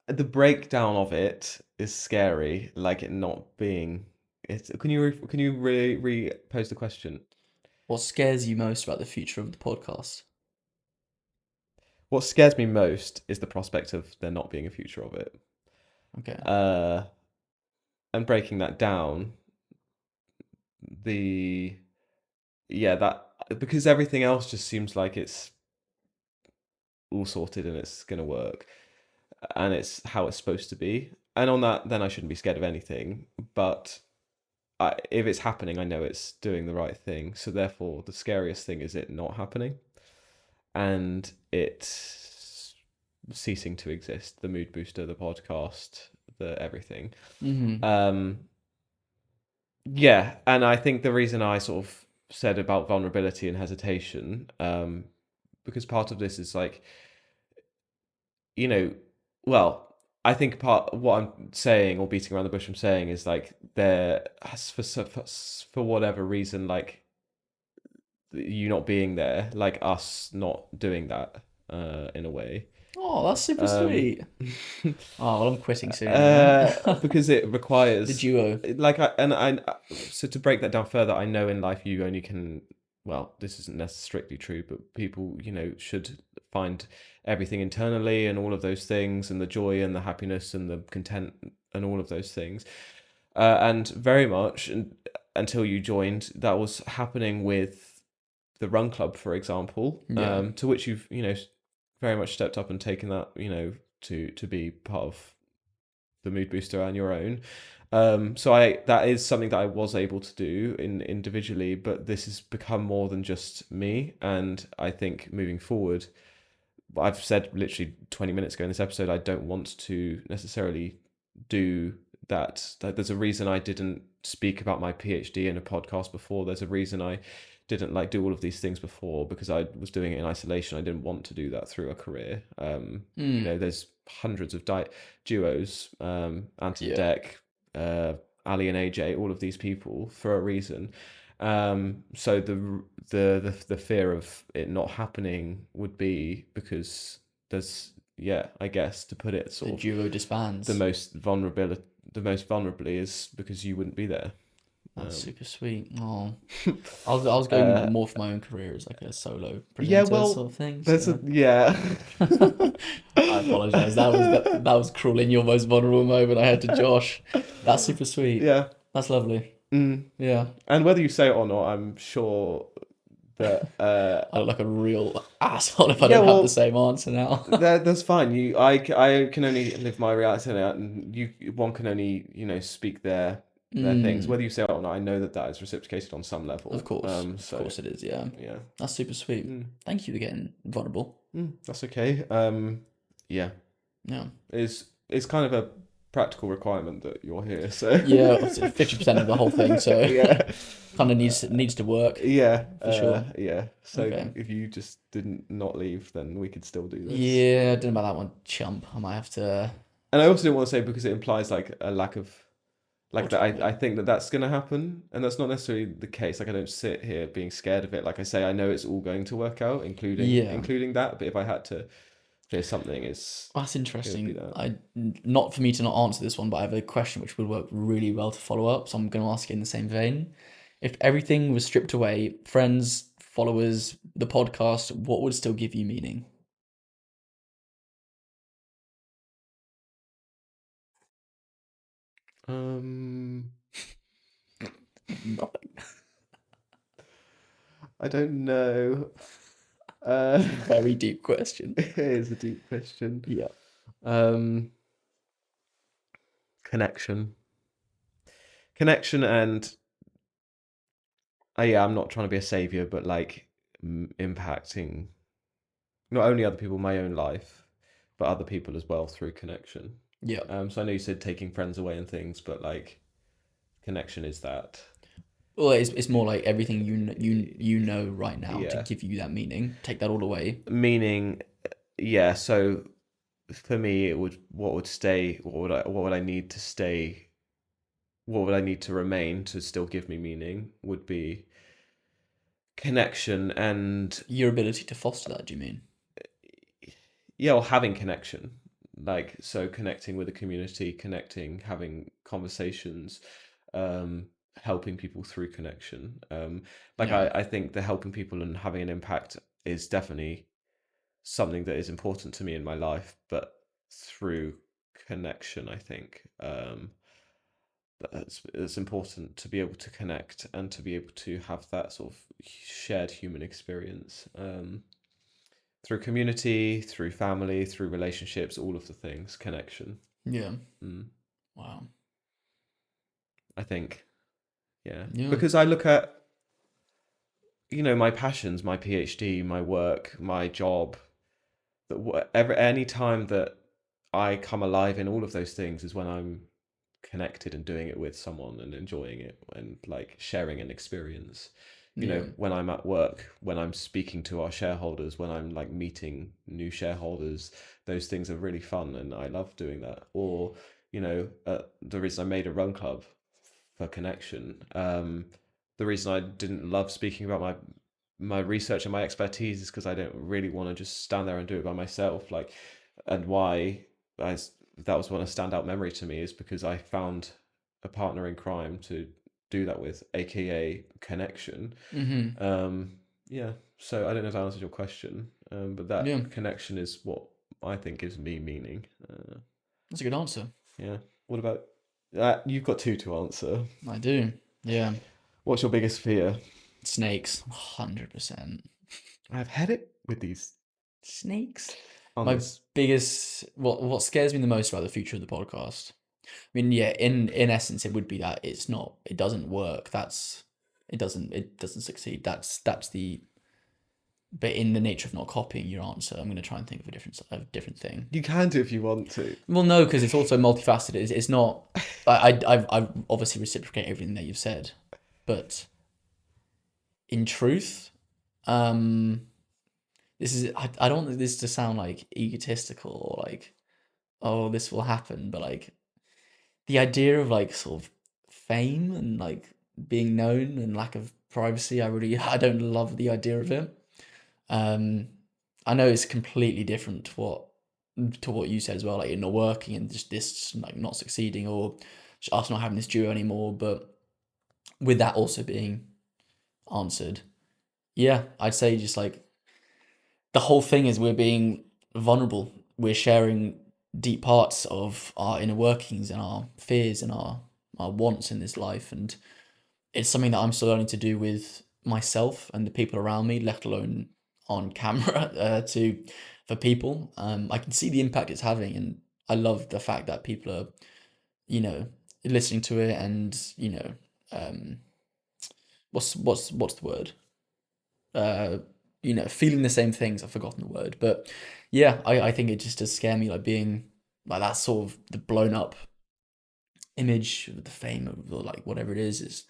the breakdown of it is scary, like it not being. Can you repose the question? What scares you most about the future of the podcast? What scares me most is the prospect of there not being a future of it. Okay. And breaking that down, the yeah, that because everything else just seems like it's all sorted and it's gonna work, and it's how it's supposed to be. And on that, then I shouldn't be scared of anything. But if it's happening, I know it's doing the right thing. So therefore, the scariest thing is it not happening, and it ceasing to exist. The mood booster, the podcast, the everything. Mm-hmm. Yeah, and I think the reason I sort of said about vulnerability and hesitation, because part of this is like, you know, well, I think part what I'm saying or beating around the bush I'm saying is like there has for whatever reason, like you not being there, like us not doing that, in a way. Oh, that's super sweet. Oh, well, I'm quitting soon. Because it requires The duo. like I so to break that down further, I know in life you only can, well, this isn't necessarily strictly true, but people should find everything internally and all of those things, and the joy and the happiness and the content and all of those things, and very much until you joined, that was happening with the run club, for example, Yeah. to which you've very much stepped up and taken that to be part of the mood booster on your own. So that is something that I was able to do individually, but this has become more than just me. And I think moving forward, I've said literally 20 minutes ago in this episode, I don't want to necessarily do that there's a reason I didn't speak about my PhD in a podcast before. There's a reason I didn't like do all of these things before, because I was doing it in isolation. I didn't want to do that through a career. There's hundreds of duos, Ant and Yeah. Deck, Ali and AJ, all of these people for a reason. So the fear of it not happening would be because there's, I guess, to put it The sort of duo disbands. the most vulnerably is because you wouldn't be there. That's super sweet. Oh, I was going more for my own career as like a solo presenter sort of thing. There's So. I apologize. That was cruel in your most vulnerable moment. I had to Josh. That's super sweet. Yeah. That's lovely. Mm. Yeah. And whether you say it or not, I'm sure that I look like a real asshole if I don't have the same answer now. That's fine. I can only live my reality out, and one can only speak their things. Whether you say it or not, I know that is reciprocated on some level. Of course, of course it is. Yeah, yeah. That's super sweet. Thank you for getting vulnerable. That's okay. Yeah. Yeah. It's kind of a practical requirement that you're here. So yeah, 50% of the whole thing. So yeah, kind of needs to work. Yeah, for sure. Yeah. So Okay. if you just didn't not leave, then we could still do this. Yeah, I don't know about that one, chump. I might have to. And I also didn't want to say, because it implies like a lack of, like that. Ultimately. I think that's going to happen, and that's not necessarily the case. Like, I don't sit here being scared of it. Like I say, I know it's all going to work out, including that. But if I had to say something, it's That's interesting. that. Not for me to not answer this one, but I have a question which would work really well to follow up. So I'm going to ask it in the same vein. If everything was stripped away, friends, followers, the podcast, what would still give you meaning? Nothing. I don't know. Very deep question. It is a deep question. Yeah. Connection, and I'm not trying to be a savior, but like impacting not only other people in my own life, but other people as well through connection. Yeah. So I know you said taking friends away and things, but like connection is that. Well, it's more like everything you know right now to Yeah. give you that meaning. Take that all away. Meaning, yeah. So for me, what would stay? What would I need to stay? What would I need to remain to still give me meaning? Would be connection and Your ability to foster that, do you mean? or having connection. Like, so connecting with a community, having conversations, helping people through connection. Yeah. I think the helping people and having an impact is definitely something that is important to me in my life, but through connection, I think it's important to be able to connect and to be able to have that sort of shared human experience. Through community, through family, through relationships, all of the things, connection. Yeah. Wow. I think, yeah. Yeah. Because I look at, my passions, my PhD, my work, my job, that any time that I come alive in all of those things is when I'm connected and doing it with someone and enjoying it and like sharing an experience. When I'm at work, when I'm speaking to our shareholders, when I'm like meeting new shareholders, those things are really fun and I love doing that. Or, the reason I made a run club for connection. The reason I didn't love speaking about my research and my expertise is because I don't really want to just stand there and do it by myself. Like, and why that was one a standout memory to me is because I found a partner in crime to do that with, aka connection. Yeah. So I don't know if that answers your question, but that connection is what I think gives me meaning. That's a good answer. Yeah. What about you've got two to answer. I do. Yeah. What's your biggest fear? Snakes. 100%. I've had it with these Snakes. on My this. biggest what scares me the most about the future of the podcast. I mean, yeah, in essence, it would be that it doesn't work. It doesn't succeed. That's the but in the nature of not copying your answer, I'm going to try and think of a different thing. You can do if you want to. Well, no, because it's also multifaceted. It's not. I've obviously reciprocate everything that you've said, but in truth, um, this is. I don't want this to sound like egotistical or like, oh, this will happen, but like the idea of like sort of fame and like being known and lack of privacy, I don't love the idea of it. Um, I know it's completely different to what you said as well, like you're not working and just this like not succeeding or just us not having this duo anymore. But with that also being answered, yeah, I'd say just like the whole thing is we're being vulnerable. We're sharing deep parts of our inner workings and our fears and our wants in this life. And it's something that I'm still learning to do with myself and the people around me, let alone on camera to for people. I can see the impact it's having, and I love the fact that people are, you know, listening to it, and um, what's the word? Uh, feeling the same things. I've forgotten the word, but yeah, I think it just does scare me, like being like that sort of the blown up image of the fame of or like whatever it is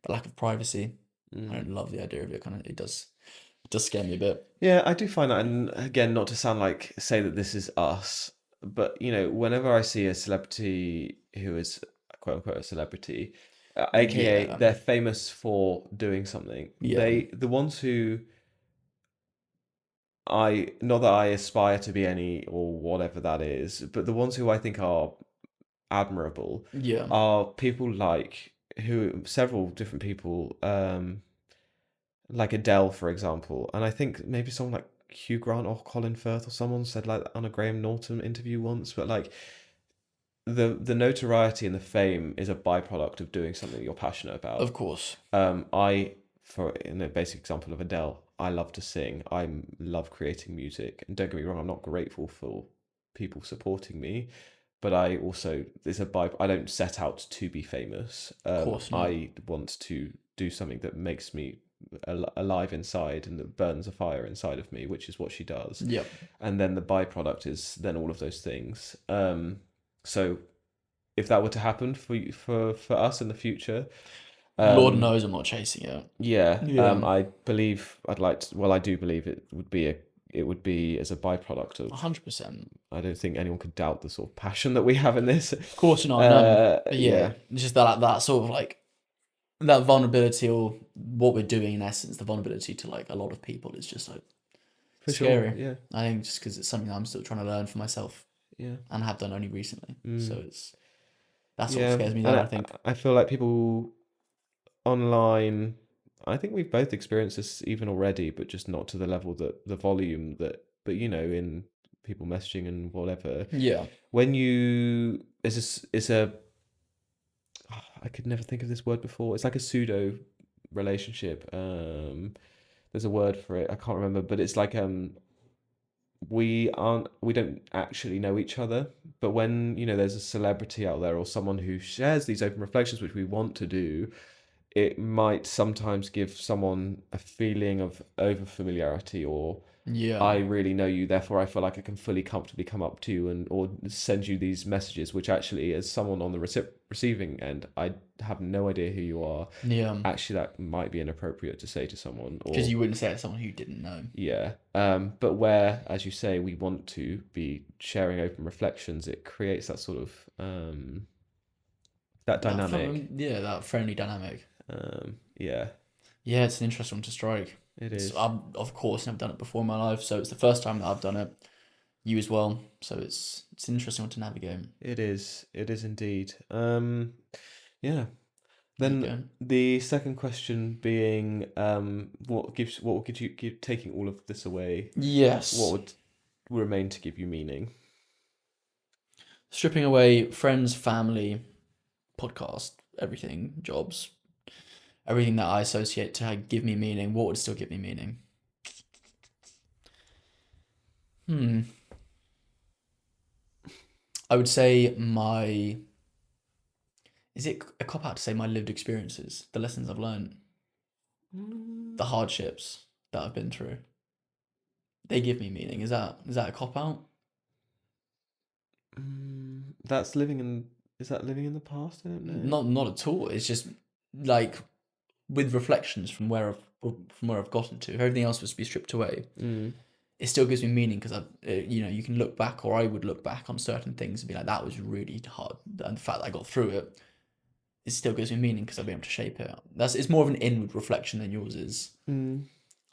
the lack of privacy. I don't love the idea of it. Kind of, it does scare me a bit. Yeah, I do find that, and again, not to sound like say that this is us, but whenever I see a celebrity who is quote unquote a celebrity, aka Yeah, they're famous for doing something, yeah, the ones who I not that I aspire to be any or whatever that is, but the ones who I think are admirable yeah, are people like who several different people, like Adele, for example, and I think maybe someone like Hugh Grant or Colin Firth or someone said like that on a Graham Norton interview once, but like the notoriety and the fame is a byproduct of doing something you're passionate of about. course. I, for in a basic example of Adele, I love to sing. I love creating music, and don't get me wrong, I'm not grateful for people supporting me, but I also there's a by. I don't set out to be famous. Of course not. I want to do something that makes me alive inside and that burns a fire inside of me, which is what she does. Yep. And then the byproduct is then all of those things. So if that were to happen for us in the future, Lord um, knows I'm not chasing it. yeah, Yeah, I believe I'd like to. Well, I do believe it would be as a byproduct of. 100%. I don't think anyone could doubt the sort of passion that we have in this. Of course not. No. But yeah, Yeah, it's just that sort of like that vulnerability or what we're doing in essence, the vulnerability to like a lot of people is just like for sure. scary. Yeah, I think just because it's something that I'm still trying to learn for myself yeah, and have done only recently. So mm, it's that sort of yeah. scares me And there. I think. I feel like people online. I think we've both experienced this even already, but just not to the level that the volume that. But in people messaging and whatever, Yeah. when you it's a I could never think of this word before. It's like a pseudo relationship. There's a word for it. I can't remember, but it's like we don't actually know each other, but when there's a celebrity out there or someone who shares these open reflections, which we want to do, it might sometimes give someone a feeling of over familiarity or Yeah. I really know you, therefore I feel like I can fully comfortably come up to you and or send you these messages, which actually, as someone on the receiving end, I have no idea who you are. Yeah. Actually, that might be inappropriate to say to someone, Because or you wouldn't say it to someone who you didn't know. yeah. But where, as you say, we want to be sharing open reflections, it creates that sort of that dynamic. Yeah, that friendly dynamic. Yeah, Yeah, it's an interesting one to strike. it It's is. I've of course never done it before in my life, so it's the first time that I've done it. You as well, so it's an interesting one to navigate. It is. It is indeed. Yeah. There you Then go. the second question being, what would you give taking all of this away? What Yes, would remain to give you meaning? stripping away friends, family, podcast, everything, jobs, everything that I associate to give me meaning. What would still give me meaning? Hmm. I would say my. Is it a cop out to say my lived experiences, the lessons I've learned, the hardships that I've been through? they give me meaning. Is that a cop out? That's living in. Is that living in the past? I don't know. Not at all. It's just like with reflections from where I've gotten to. If everything else was to be stripped away, it still gives me meaning because you can look back, or I would look back on certain things and be like, that was really hard, and the fact that I got through it, it still gives me meaning because I've been able to shape it. It's more of an inward reflection than yours is.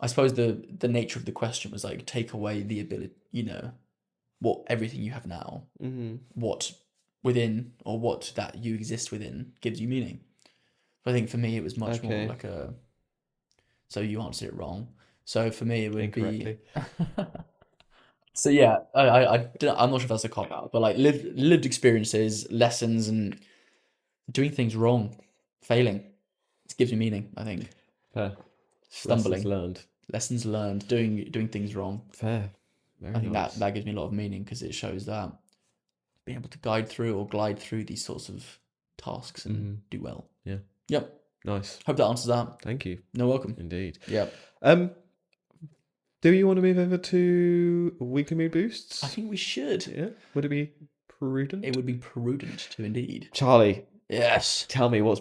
I suppose the nature of the question was like, take away the ability, what everything you have now, what within or what that you exist within gives you meaning. But I think for me it was much more like a. So you answered it wrong. So for me it would Incorrectly. be. So yeah, I'm not sure if that's a cop out, but like lived experiences, lessons, and doing things wrong, failing, it gives you meaning. I think. Fair. Stumbling. Lessons learned, doing things wrong. Fair. Very I think nice. that gives me a lot of meaning because it shows that being able to guide through or glide through these sorts of tasks and do well. Yeah. Yep. Nice. Hope that answers that. Thank you. No, welcome. Indeed. Yep. Do you want to move over to weekly mood boosts? I think we should. Yeah. Would it be prudent? It would be prudent to indeed. Charlie. Yes. Tell me what's.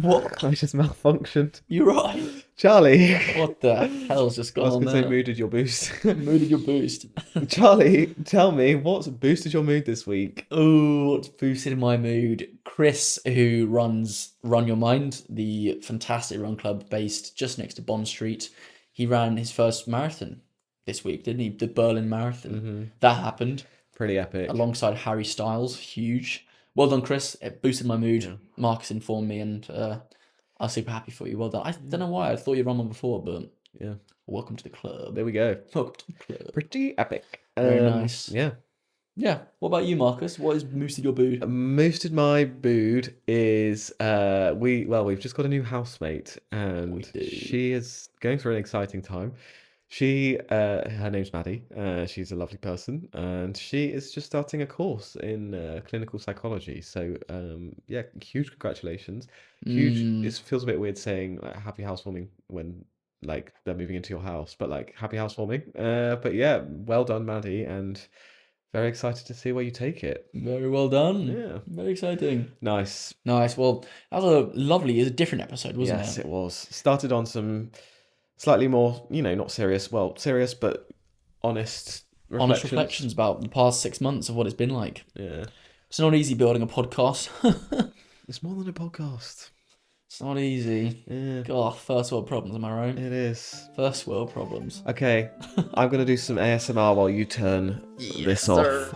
What? I just malfunctioned. You're right. Charlie. What the hell's just gone on I was going to say there? mooded your boost. Mooded your boost. Charlie, tell me what's boosted your mood this week? Oh, what's boosted my mood? Chris, who runs Run Your Mind, the fantastic run club based just next to Bond Street, he ran his first marathon this week, didn't he? The Berlin Marathon. That happened. Pretty epic. Alongside Harry Styles, huge. Well done, Chris. It boosted my mood. Yeah. Marcus informed me, and I was super happy for you. Well done. I don't know why. I thought you'd run one before, but yeah. Welcome to the club. There we go. Welcome to the club. Pretty epic. Very nice. Yeah. Yeah. What about you, Marcus? What has boosted your mood? Boosted my mood is we've just got a new housemate, and she is going through an exciting time. Her name's Maddie. She's a lovely person, and she is just starting a course in clinical psychology. So, huge congratulations. Huge. It feels a bit weird saying happy housewarming when they're moving into your house, but happy housewarming. But yeah, well done, Maddie, and very excited to see where you take it. Very well done. Yeah, very exciting. Nice. Well, that was a different episode, wasn't it? Yes, it was. Started on some slightly more, not serious. Well, serious but honest reflections about the past 6 months of what it's been like. Yeah, it's not easy building a podcast. It's more than a podcast. It's not easy. Yeah. God, first world problems, am I right? It is. First world problems. Okay, I'm going to do some ASMR while you turn this off.